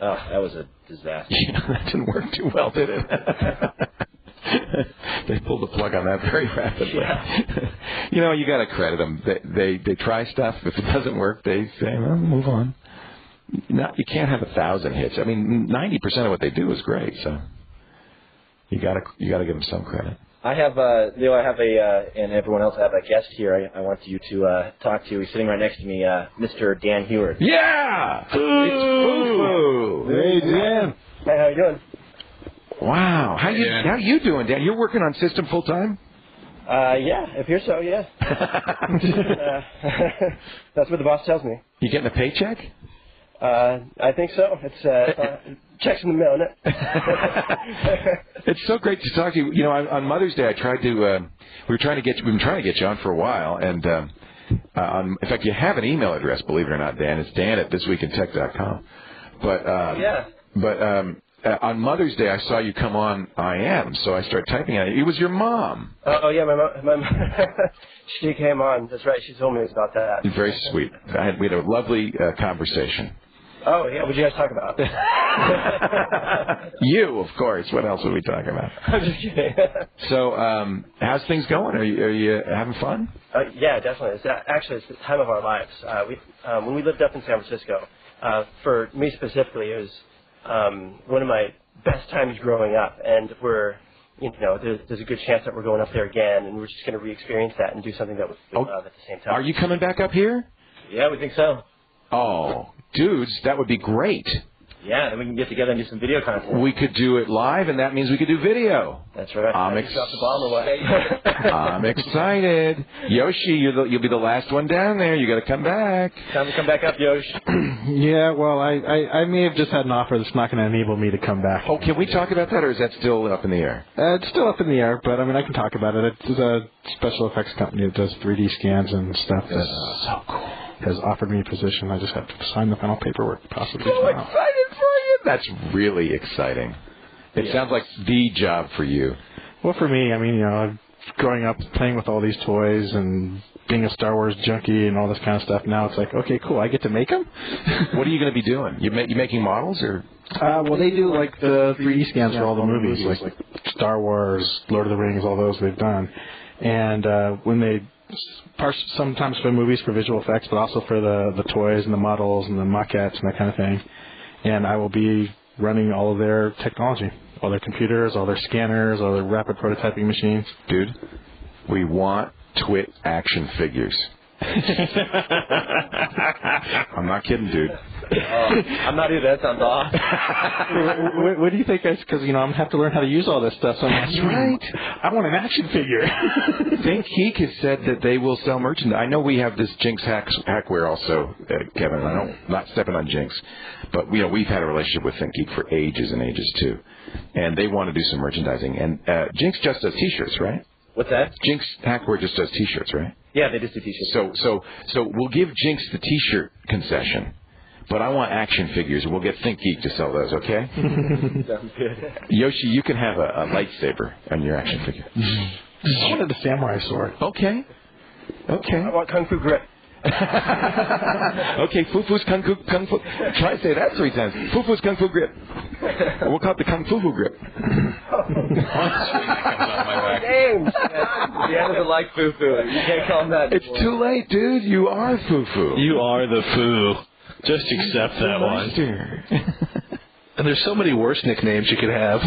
Oh, that was a disaster. Yeah, that didn't work too well, did it? They pulled the plug on that very rapidly. Yeah. You got to credit them. They try stuff. If it doesn't work, they say, well, move on. You can't have 1,000 hits. I mean, 90% of what they do is great. So You gotta give him some credit. I have, and everyone else, I have a guest here I want you to talk to. He's sitting right next to me, Mr. Dan Heward. Yeah! It's Foo-Foo! Hey, Dan. Hey, how you doing? Wow. How you doing, Dan? You're working on System full time? Yeah, I appear so, yeah. That's what the boss tells me. You getting a paycheck? I think so. It's checks in the mail, isn't it? It's so great to talk to you. You know, on Mother's Day, I tried to. We've been trying to get you on for a while, and in fact, you have an email address. Believe it or not, Dan. It's Dan@thisweekintech.com. But on Mother's Day, I saw you come on IM, so I started typing on it. It was your mom. Oh yeah, my mom. She came on. That's right. She told me about that. Very sweet. We had a lovely conversation. Oh yeah, what did you guys talk about? You, of course. What else would we talk about? I'm just kidding. So, how's things going? Are you having fun? Yeah, definitely. It's the time of our lives. When we lived up in San Francisco, for me specifically, it was one of my best times growing up, and there's a good chance that we're going up there again, and we're just going to re-experience that and do something that we love at the same time. Are you coming back up here? Yeah, we think so. Oh, dudes, that would be great. Yeah, then we can get together and do some video content. We could do it live, and that means we could do video. That's right. I'm drop the bomb away. I'm excited. Yoshi, you'll be the last one down there. You got to come back. Time to come back up, Yoshi. Yeah, well, I may have just had an offer that's not going to enable me to come back. Oh, can we talk about that, or is that still up in the air? It's still up in the air, but I mean, I can talk about it. It's a special effects company that does 3D scans and stuff. That's so cool. Has offered me a position. I just have to sign the final paperwork, possibly. So excited for you! That's really exciting. It sounds like the job for you. Well, for me, I mean, growing up playing with all these toys and being a Star Wars junkie and all this kind of stuff. Now it's like, okay, cool. I get to make them. What are you going to be doing? You making models or? Well, they do like the 3D scans for all the movies, like Star Wars, Lord of the Rings, all those they've done. And when they sometimes for movies for visual effects, but also for the toys and the models and the maquettes and that kind of thing. And I will be running all of their technology, all their computers, all their scanners, all their rapid prototyping machines. Dude, we want TWiT action figures. I'm not kidding, dude. I'm not either. That sounds awesome. What do you think, guys? Because, I'm going to have to learn how to use all this stuff. So That's right. I want an action figure. Think Geek has said that they will sell merchandise. I know we have this Jinx Hackware also, Kevin. I'm not stepping on Jinx. But, we've had a relationship with Think Geek for ages and ages, too. And they want to do some merchandising. And Jinx just does T-shirts, right? What's that? Jinx Hackware just does T-shirts, right? Yeah, they just do T-shirts. So we'll give Jinx the T-shirt concession, but I want action figures, and we'll get Think Geek to sell those, okay? Sounds good. Yoshi, you can have a lightsaber on your action figure. I wanted a samurai sword. Okay. I want Kung Fu Grip. Okay, Fufu's Kung Fu. Try to say that 3 times. Fufu's Kung Fu Grip. We'll call it the Kung Fu Grip. James! Dan doesn't like Fufu. You can't call him that. It's too late, dude. You are Fufu. You are the Foo. Just accept that one. And there's so many worse nicknames you could have.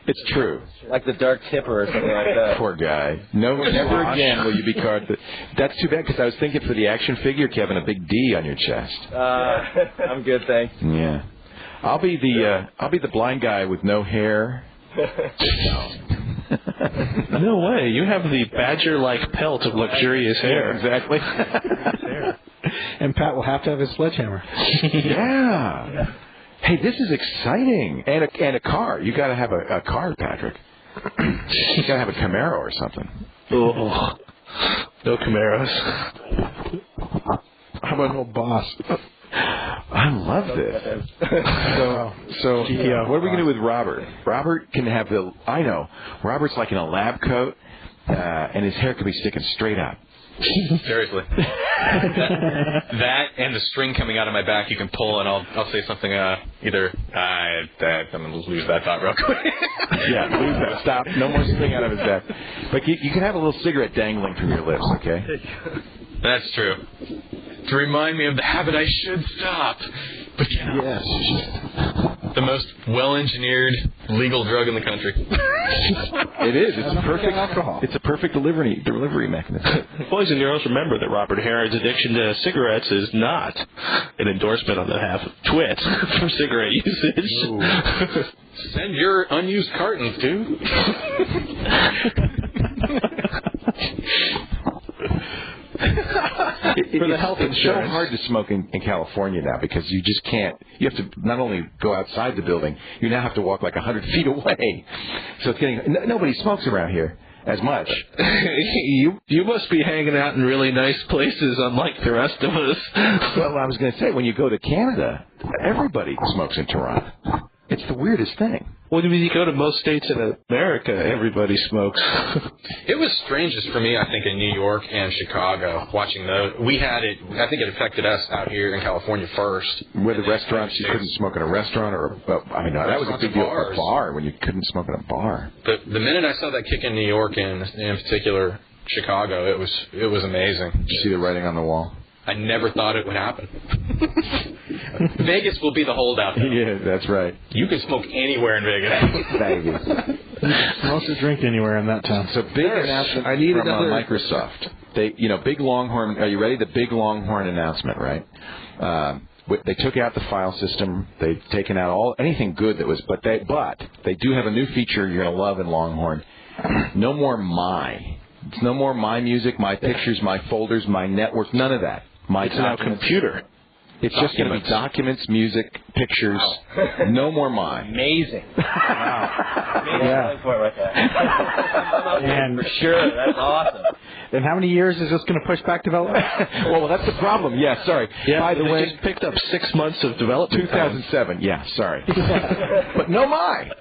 It's true. Like the Dark Tipper or something like that. Poor guy. No, never again will you be called. That's too bad because I was thinking for the action figure, Kevin, a big D on your chest. I'm good, thanks. Yeah. I'll be the blind guy with no hair. No way. You have the badger-like pelt of luxurious hair. Exactly. And Pat will have to have his sledgehammer. Yeah. Hey, this is exciting. And a car. You got to have a car, Patrick. You got to have a Camaro or something. Oh, no Camaros. How about an old boss? I love this. So what are we going to do with Robert? Robert can have Robert's like in a lab coat, and his hair could be sticking straight up. Seriously. That and the string coming out of my back you can pull, and I'll say something I'm going to lose that thought real quick. Yeah, lose that. Stop. No more string out of his back. But you can have a little cigarette dangling from your lips, okay? That's true. To remind me of the habit I should stop. But yes. The most well-engineered legal drug in the country. It is. It's a perfect alcohol. It's a perfect delivery mechanism. Boys and girls, remember that Robert Herron's addiction to cigarettes is not an endorsement on behalf of TWiT for cigarette usage. Send your unused cartons, dude. For the health insurance. It's so hard to smoke in California now because you just can't. You have to not only go outside the building, you now have to walk like 100 feet away. So it's getting nobody smokes around here as much. You must be hanging out in really nice places, unlike the rest of us. Well, I was going to say, when you go to Canada, everybody smokes in Toronto. It's the weirdest thing. Well, when you go to most states in America, everybody smokes. It was strangest for me, I think, in New York and Chicago, watching those. We had it, I think it affected us out here in California first. Where the restaurants, you couldn't smoke in a restaurant, that was a big deal for a bar, when you couldn't smoke in a bar. The minute I saw that kick in New York and in particular Chicago, it was amazing. Did you see the writing on the wall? I never thought it would happen. Vegas will be the holdout, though. Yeah, that's right. You can smoke anywhere in Vegas. Smoke or drink anywhere in that town. So big announcement from Microsoft. Big Longhorn. Are you ready? The big Longhorn announcement, right? They took out the file system. They've taken out anything good that was, but they do have a new feature you're gonna love in Longhorn. No more My. It's no more My Music, My Pictures, My Folders, My Network. None of that. It's now computer. It's just going to be documents, music, pictures. Wow. No more My. Amazing. Wow. Yeah. Right there. And for sure, that's awesome. And how many years is this going to push back development? Well, that's the problem. Yeah, sorry. Yeah, by the way, just picked up 6 months of development. 2007. Yeah, sorry. But no My.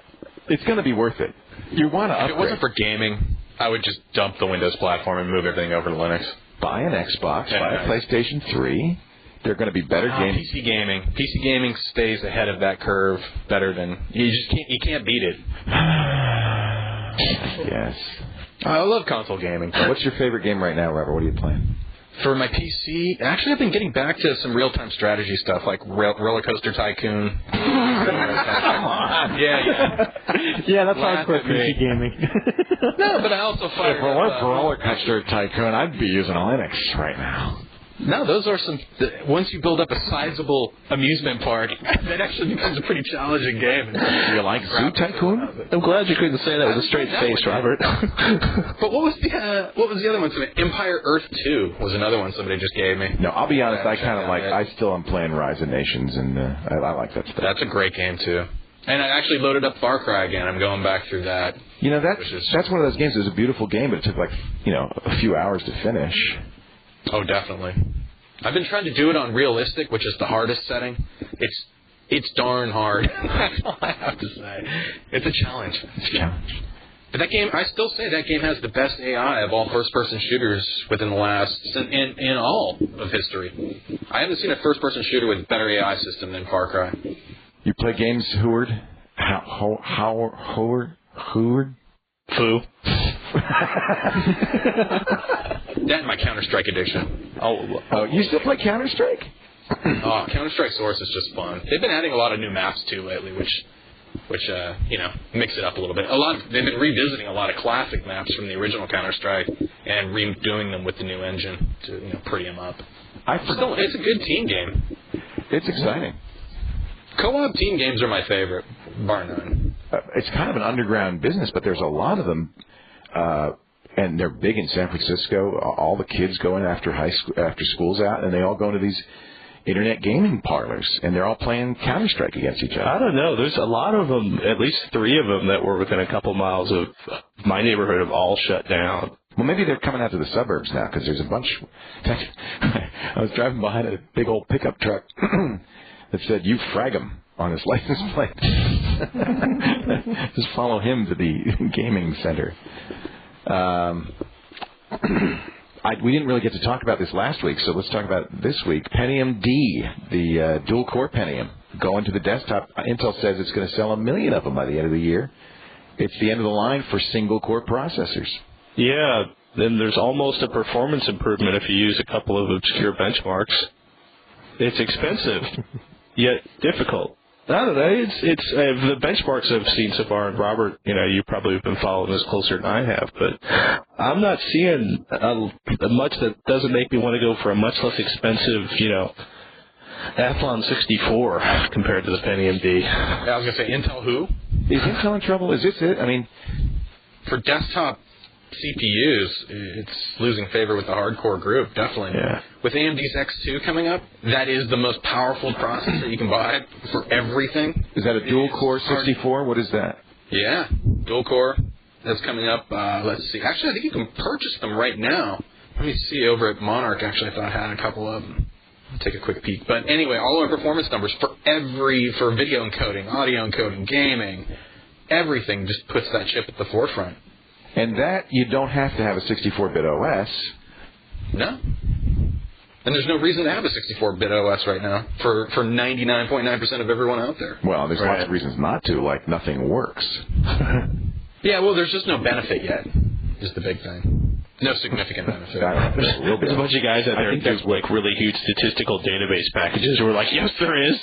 It's going to be worth it. You want to upgrade. If it wasn't for gaming, I would just dump the Windows platform and move everything over to Linux. Buy an Xbox, buy a PlayStation 3. They're going to be better games. PC gaming stays ahead of that curve better than you can't beat it. Yes. I love console gaming. What's your favorite game right now, Robert? What are you playing? For my PC, actually, I've been getting back to some real-time strategy stuff like Roller Coaster Tycoon. Come on. Yeah, that's hardcore PC gaming. No, but I also fired If it weren't for Roller Coaster Tycoon, I'd be using Linux right now. No, those are some. Once you build up a sizable amusement park, that actually becomes a pretty challenging game. Do you like Zoo Tycoon? I'm glad you couldn't say that with a straight face, Robert. But what was the other one? Empire Earth 2 was another one somebody just gave me. No, I'll be honest. I still am playing Rise of Nations, and I like that stuff. That's a great game too. And I actually loaded up Far Cry again. I'm going back through that. That's one of those games. It was a beautiful game, but it took a few hours to finish. Oh, definitely. I've been trying to do it on realistic, which is the hardest setting. It's darn hard. That's all I have to say. It's a challenge. But that game, I still say that game has the best AI of all first-person shooters within the last in all of history. I haven't seen a first-person shooter with a better AI system than Far Cry. You play games, Howard? Howard? Foo. That and my Counter-Strike addiction. Oh, you still play Counter-Strike? Oh, Counter-Strike Source is just fun. They've been adding a lot of new maps too lately, which mix it up a little bit. They've been revisiting a lot of classic maps from the original Counter-Strike and redoing them with the new engine to pretty them up. It's a good team game. It's exciting. Co-op team games are my favorite, bar none. It's kind of an underground business, but there's a lot of them, and they're big in San Francisco. All the kids go in after school's out, and they all go into these internet gaming parlors, and they're all playing Counter-Strike against each other. I don't know. There's a lot of them, at least 3 of them that were within a couple miles of my neighborhood have all shut down. Well, maybe they're coming out to the suburbs now because there's a bunch. In fact, I was driving behind a big old pickup truck that said, "You frag 'em" on his license plate. Just follow him to the gaming center. We didn't really get to talk about this last week, so let's talk about it this week. Pentium D, the dual-core Pentium, going to the desktop. Intel says it's going to sell 1 million of them by the end of the year. It's the end of the line for single-core processors. Yeah, then there's almost a performance improvement if you use a couple of obscure benchmarks. It's expensive, yet difficult. I don't know. It's the benchmarks I've seen so far, and Robert, you probably have been following this closer than I have, but I'm not seeing much that doesn't make me want to go for a much less expensive, Athlon 64 compared to the Pentium-D. Yeah, I was going to say, Intel who? Is Intel in trouble? Is this it? I mean, for desktop CPUs, it's losing favor with the hardcore group, definitely. Yeah. With AMD's X2 coming up, that is the most powerful processor that you can buy for everything. Is that a dual-core 64? What is that? Yeah, dual-core. That's coming up. Let's see. Actually, I think you can purchase them right now. Let me see over at Monarch. Actually, I thought I had a couple of them. I'll take a quick peek. But anyway, all our performance numbers for video encoding, audio encoding, gaming, everything just puts that chip at the forefront. And that, you don't have to have a 64-bit OS. No. And there's no reason to have a 64-bit OS right now for 99.9% of everyone out there. Well, there's lots of reasons not to, like nothing works. Yeah, well, there's just no benefit yet, is the big thing. No significant benefit. There's a bunch of guys out there who do like really huge statistical database packages who are like, yes, there is.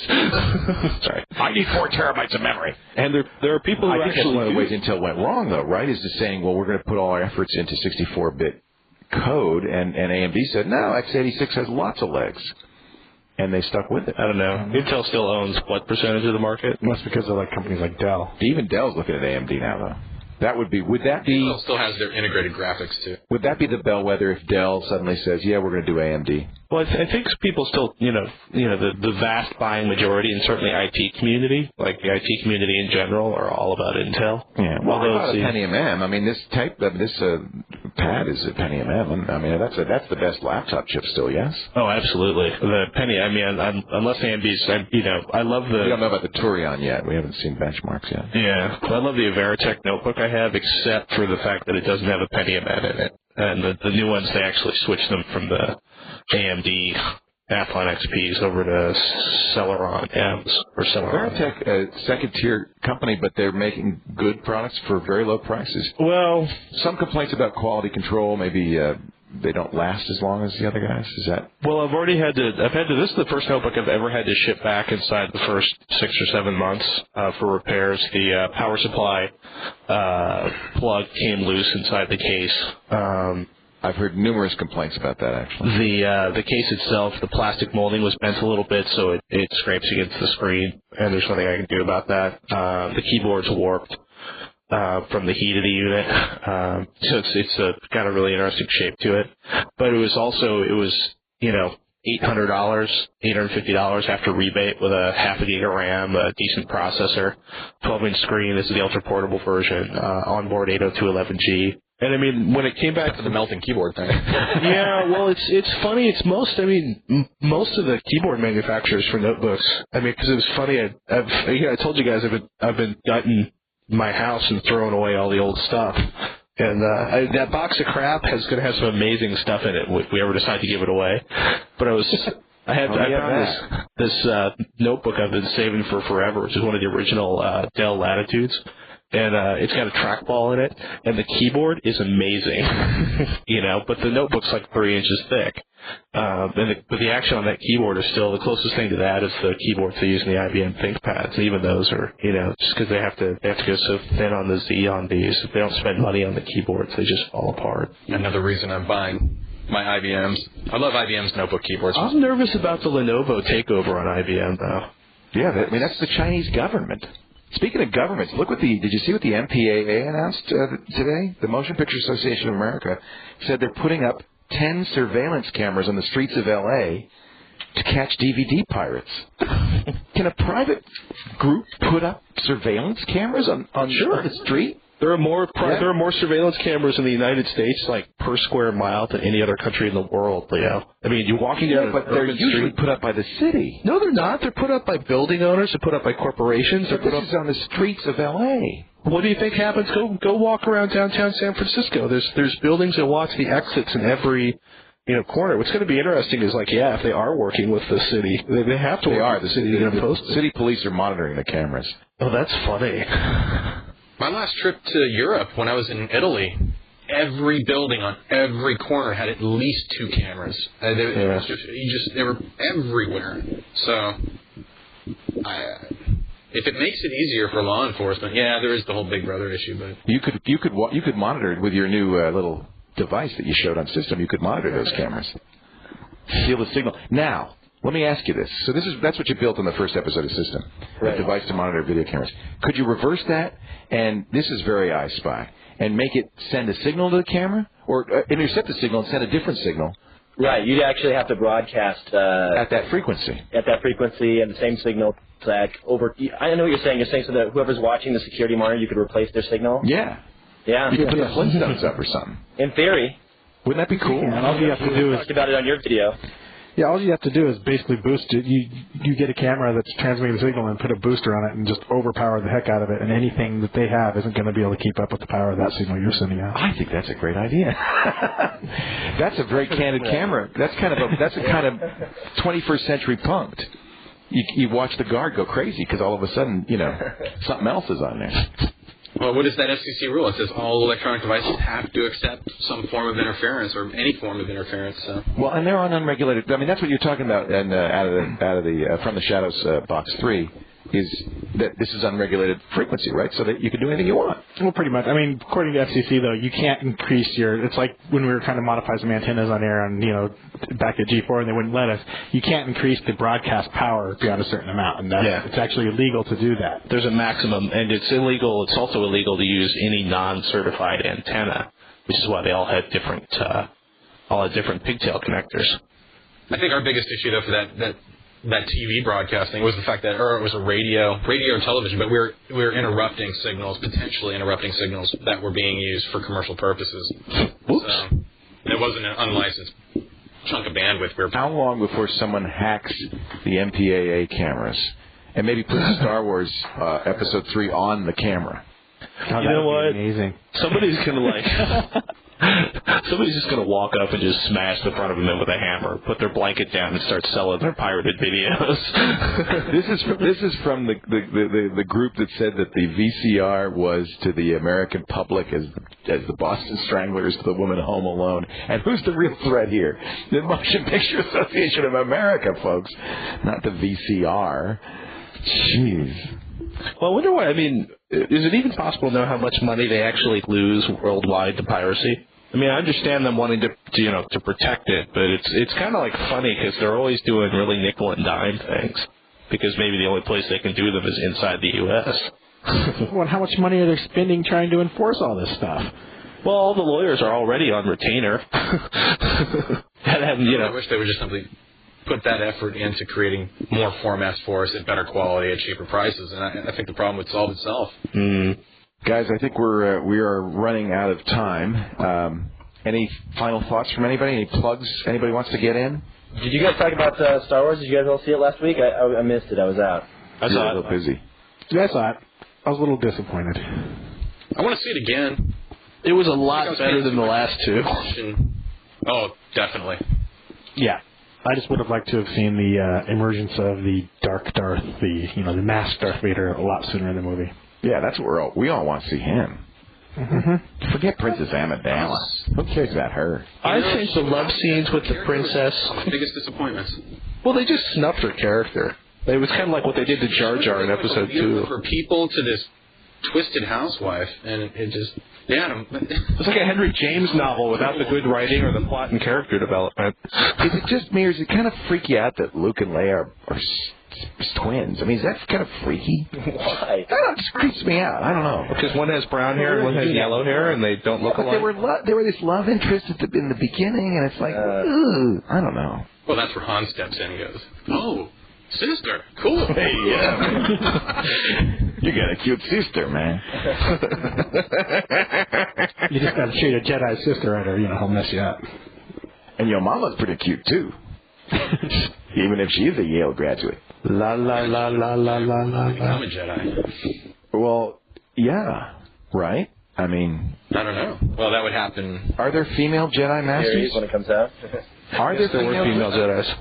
Sorry. I need 4 terabytes of memory. And there are people who I think actually that's one of the ways Intel went wrong, though, right, is just saying, well, we're going to put all our efforts into 64-bit code, and AMD said, no, x86 has lots of legs. And they stuck with it. I don't know. Intel still owns what percentage of the market? That's because of like companies like Dell. Even Dell's looking at AMD now, though. Would that be... Intel still has their integrated graphics, too. Would that be the bellwether if Dell suddenly says, yeah, we're going to do AMD? Well, I think people still, the vast buying majority, and certainly IT community, like the IT community in general, are all about Intel. Yeah, well, about a Pentium M. I mean, this pad is a Pentium M. I mean, that's the best laptop chip still, yes? Oh, absolutely. The Pentium, I mean, unless AMD's, I love the... We don't know about the Turion yet. We haven't seen benchmarks yet. Yeah, I love the Veritech notebook I have, except for the fact that it doesn't have a Pentium M in it. And the new ones, they actually switched them from the AMD Athlon XPs over to Celeron M's or Celeron. Veritech, a second-tier company, but they're making good products for very low prices. Well, some complaints about quality control, maybe they don't last as long as the other guys. Is that? Well, this is the first notebook I've ever had to ship back inside the first 6 or 7 months for repairs. The power supply plug came loose inside the case. I've heard numerous complaints about that, actually. The case itself, the plastic molding was bent a little bit, so it scrapes against the screen, and there's nothing I can do about that. The keyboard's warped from the heat of the unit, so it's got a really interesting shape to it. But it was $800, $850 after rebate with a half a gig of RAM, a decent processor, 12-inch screen. This is the ultra portable version, onboard 802.11g. And I mean, when it came back to the melting keyboard thing. Yeah, well, it's funny. It's most of the keyboard manufacturers for notebooks. I mean, because it was funny. I told you guys I've been gutting my house and throwing away all the old stuff. And that box of crap is going to have some amazing stuff in it if we ever decide to give it away. But I found this notebook I've been saving for forever, which is one of the original Dell Latitudes. And it's got a trackball in it, and the keyboard is amazing, but the notebook's like 3 inches thick. But the action on that keyboard is still, the closest thing to that is the keyboards they use in the IBM ThinkPads. And even those are, just because they have to go so thin on the Z on these. If they don't spend money on the keyboards, they just fall apart. Another reason I'm buying my IBMs. I love IBM's notebook keyboards. I'm nervous about the Lenovo takeover on IBM, though. Yeah, that's the Chinese government. Speaking of governments, did you see what the MPAA announced today? The Motion Picture Association of America said they're putting up 10 surveillance cameras on the streets of L.A. to catch DVD pirates. Can a private group put up surveillance cameras on the street? There are more surveillance cameras in the United States, like per square mile, than any other country in the world, Leo. I mean, you're walking down but they're usually put up by the city. No, they're not. They're put up by building owners. They're put up by corporations. But this is on the streets of L.A. What do you think happens? Go walk around downtown San Francisco. There's buildings that watch the exits in every corner. What's going to be interesting is if they are working with the city, they have to work with the city to post it. City police are monitoring the cameras. Oh, that's funny. My last trip to Europe, when I was in Italy, every building on every corner had at least 2 cameras. They were everywhere. So, If it makes it easier for law enforcement, yeah, there is the whole Big Brother issue. But you could monitor it with your new little device that you showed on system. You could monitor those cameras, feel the signal. Now, let me ask you this. So that's what you built in the first episode of System, a device to monitor video cameras. Could you reverse that? And this is very I Spy, and make it send a signal to the camera, or intercept the signal and send a different signal. Right, you'd actually have to broadcast at that frequency. At that frequency, and the same signal over. I know what you're saying. You're saying so that whoever's watching the security monitor, you could replace their signal. Yeah. Yeah. You could put the Flintstones up or something. In theory. Wouldn't that be cool? Yeah, and all you have to do is talked about it on your video. Yeah, all you have to do is basically boost it. You get a camera that's transmitting the signal and put a booster on it and just overpower the heck out of it, and anything that they have isn't going to be able to keep up with the power of that signal you're sending out. I think that's a great idea. That's a very candid camera. That's a kind of 21st century punked. You watch the guard go crazy because all of a sudden, something else is on there. Well, what is that FCC rule? It says all electronic devices have to accept some form of interference or any form of interference. So. Well, and they're on unregulated. I mean, that's what you're talking about. And out of the From the Shadows box 3 is that this is unregulated frequency, right? So that you can do anything you want. Well, pretty much. I mean, according to FCC, though, you can't increase it's like when we were trying to modify some antennas on air and, back at G4 and they wouldn't let us. You can't increase the broadcast power beyond a certain amount, and it's actually illegal to do that. There's a maximum, and it's illegal. It's also illegal to use any non-certified antenna, which is why they all had different pigtail connectors. I think our biggest issue, though, for that TV broadcasting was the fact that, or it was a radio and television, but we were interrupting signals, potentially interrupting signals that were being used for commercial purposes. Oops. So it wasn't an unlicensed chunk of bandwidth. How long before someone hacks the MPAA cameras and maybe puts Star Wars Episode 3 on the camera? Oh, you know what? Amazing. Somebody's gonna somebody's just going to walk up and just smash the front of them in with a hammer, put their blanket down, and start selling their pirated videos. This is from the group that said that the VCR was to the American public as the Boston Stranglers to the woman Home Alone. And who's the real threat here? The Motion Picture Association of America, folks, not the VCR. Jeez. Well, I wonder why. I mean, is it even possible to know how much money they actually lose worldwide to piracy? I mean, I understand them wanting to protect it, but it's kind of like funny because they're always doing really nickel and dime things because maybe the only place they can do them is inside the U.S. Well, and how much money are they spending trying to enforce all this stuff? Well, all the lawyers are already on retainer. I wish they would just simply put that effort into creating more formats for us at better quality at cheaper prices, and I think the problem would solve itself. Guys, I think we are running out of time. Any final thoughts from anybody? Any plugs anybody wants to get in? Did you guys talk about Star Wars? Did you guys all see it last week? I missed it. I was out. I saw it. A little busy. Yeah, I saw it. I was a little disappointed. I want to see it again. It was a lot better than the last two. Oh, definitely. Yeah. I just would have liked to have seen the emergence of the Dark Darth, the masked Darth Vader a lot sooner in the movie. Yeah, that's what we all want to see him. Mm-hmm. Forget Princess Amidala. Who cares about her? I think the love scenes with the princess... Biggest disappointments. Well, they just snuffed her character. It was kind of like what they did to Jar Jar in Episode 2. For people to this twisted housewife, and it just... Yeah, it's like a Henry James novel without the good writing or the plot and character development. Is it just me, or does it kind of freak you out that Luke and Leia are twins? I mean, is that kind of freaky? Why? That just creeps me out. I don't know. Because one has brown hair and one has yellow hair, and they don't look alike. They were this love interest in the beginning, and it's like, I don't know. Well, that's where Han steps in and goes, "Oh, sister, cool." Hey, yeah. You got a cute sister, man. You just got to treat a Jedi sister right, or he'll mess you up. And your mama's pretty cute too, even if she is a Yale graduate. La la la la la la la. I'm a Jedi. Well, yeah, right. I mean, I don't know. Well, that would happen. Are there female Jedi masters When it comes out. Are there female Jedis?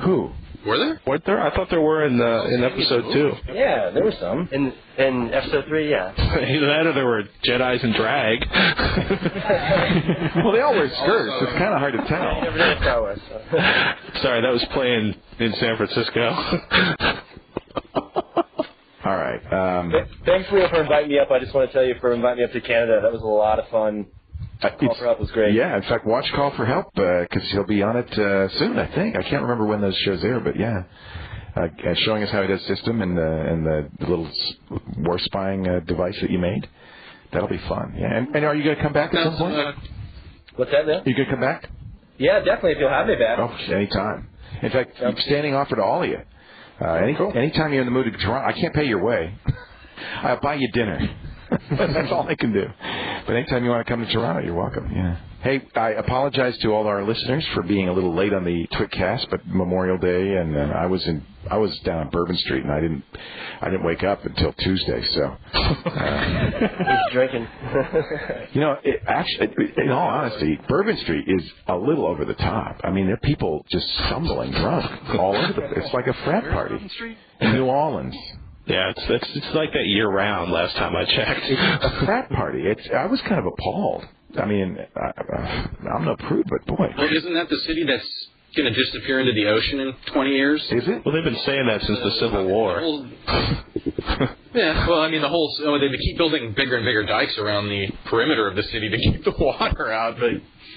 Who? Were there? Weren't there? I thought there were in Episode 2. Yeah, there were some. In Episode 3, yeah. Either that or there were Jedis in drag. Well, they all wear skirts. It's kind of hard to tell. I never did Star Wars. So. Sorry, that was playing in San Francisco. All right. Thanks, Leo, for inviting me up. I just want to tell you for inviting me up to Canada. That was a lot of fun. Call for Help was great. Yeah, in fact, watch Call for Help because he'll be on it soon, I think. I can't remember when those shows air, but yeah. Showing us how he does system and the little war spying device that you made. That'll be fun. Yeah. And are you going to come back at some point? What's that, Leo? You going to come back? Yeah, definitely, if you'll have me back. Oh, anytime. In fact, standing offer to all of you. Anytime you're in the mood to Toronto, I can't pay your way. I'll buy you dinner. That's all I can do. But anytime you want to come to Toronto, you're welcome. Yeah. Hey, I apologize to all our listeners for being a little late on the TWiTcast, but Memorial Day, and I was down on Bourbon Street, and I didn't wake up until Tuesday. So, He's drinking. Actually, in all honesty, Bourbon Street is a little over the top. I mean, there are people just stumbling drunk all over it's like a frat party in New Orleans. Yeah, it's like that year round. Last time I checked, it's a frat party. I was kind of appalled. I mean, I'm no prude, but boy. Well, isn't that the city that's going to disappear into the ocean in 20 years? Is it? Well, they've been saying that since the Civil War. Yeah, well, I mean, they keep building bigger and bigger dikes around the perimeter of the city to keep the water out, but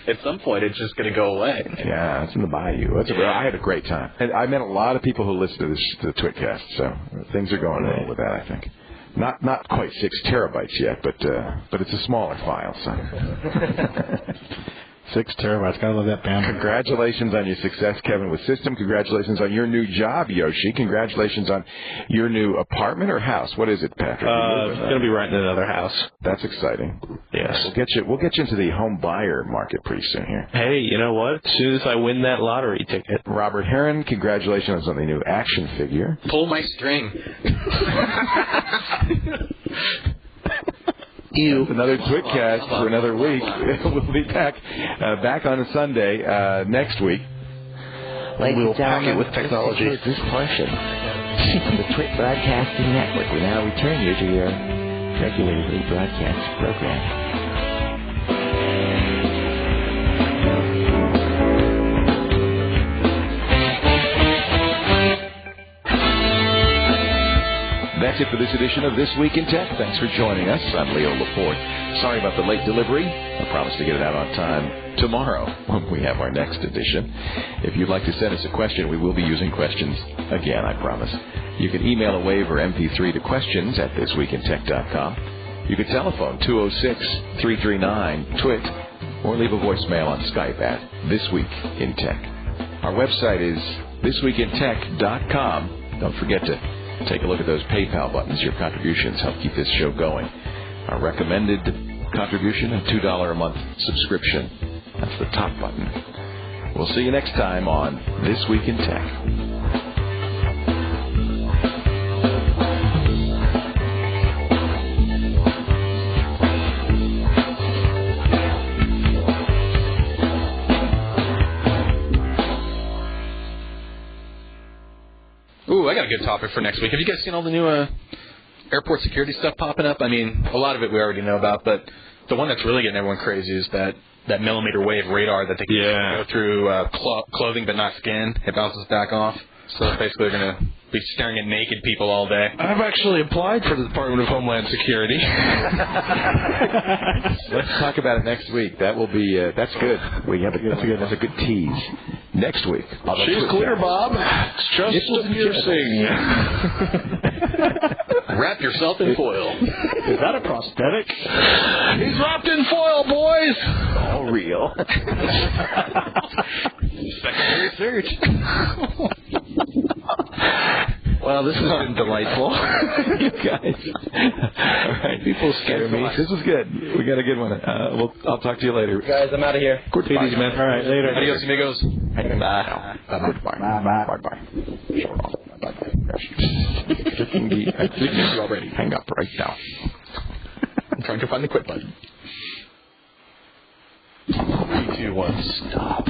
at some point it's just going to go away. Yeah, it's in the bayou. I had a great time. And I met a lot of people who listen to the TWiTcast, so things are going well with that, I think. Not quite 6 terabytes yet, but it's a smaller file. So 6 terabytes. Gotta love that band. Congratulations on your success, Kevin, with System. Congratulations on your new job, Yoshi. Congratulations on your new apartment or house. What is it, Patrick? Gonna be renting another house. That's exciting. Yes. We'll get you into the home buyer market pretty soon here. Hey, you know what? As soon as I win that lottery ticket. Robert Heron, congratulations on the new action figure. Pull my string. That's another TWiTcast for another week. We'll be back on a Sunday next week. We'll pack it with technology. This portion of the TWiT Broadcasting Network. We now return you to your regularly broadcast program. That's it for this edition of This Week in Tech. Thanks for joining us. I'm Leo Laporte. Sorry about the late delivery. I promise to get it out on time tomorrow when we have our next edition. If you'd like to send us a question, we will be using questions again, I promise. You can email a WAV or MP3 to questions@thisweekintech.com. You can telephone 206-339-TWiT or leave a voicemail on Skype at This Week in Tech. Our website is thisweekintech.com. Don't forget to take a look at those PayPal buttons. Your contributions help keep this show going. Our recommended contribution, a $2 a month subscription. That's the top button. We'll see you next time on This Week in Tech. Ooh, I got a good topic for next week. Have you guys seen all the new airport security stuff popping up? I mean, a lot of it we already know about, but the one that's really getting everyone crazy is that millimeter wave radar that they can go through clothing but not skin. It bounces back off. So basically they're going to be staring at naked people all day. I've actually applied for the Department of Homeland Security. Let's talk about it next week. That will be that's good. That's a good tease. Next week. She's clear, Bob. It's just a piercing. Wrap yourself in foil. Is that a prosthetic? He's wrapped in foil, boys. All real. Secondary search. Well, this has been delightful. You guys. All right. People scare me. This was good. We got a good one. I'll talk to you later. Guys, I'm out of here. Good easy, man. All right, later. Adios, amigos. Bye. Goodbye. Bye. Bye. I think you already. Hang up right now. I'm trying to find the quit button. 3, 2, 1, stop.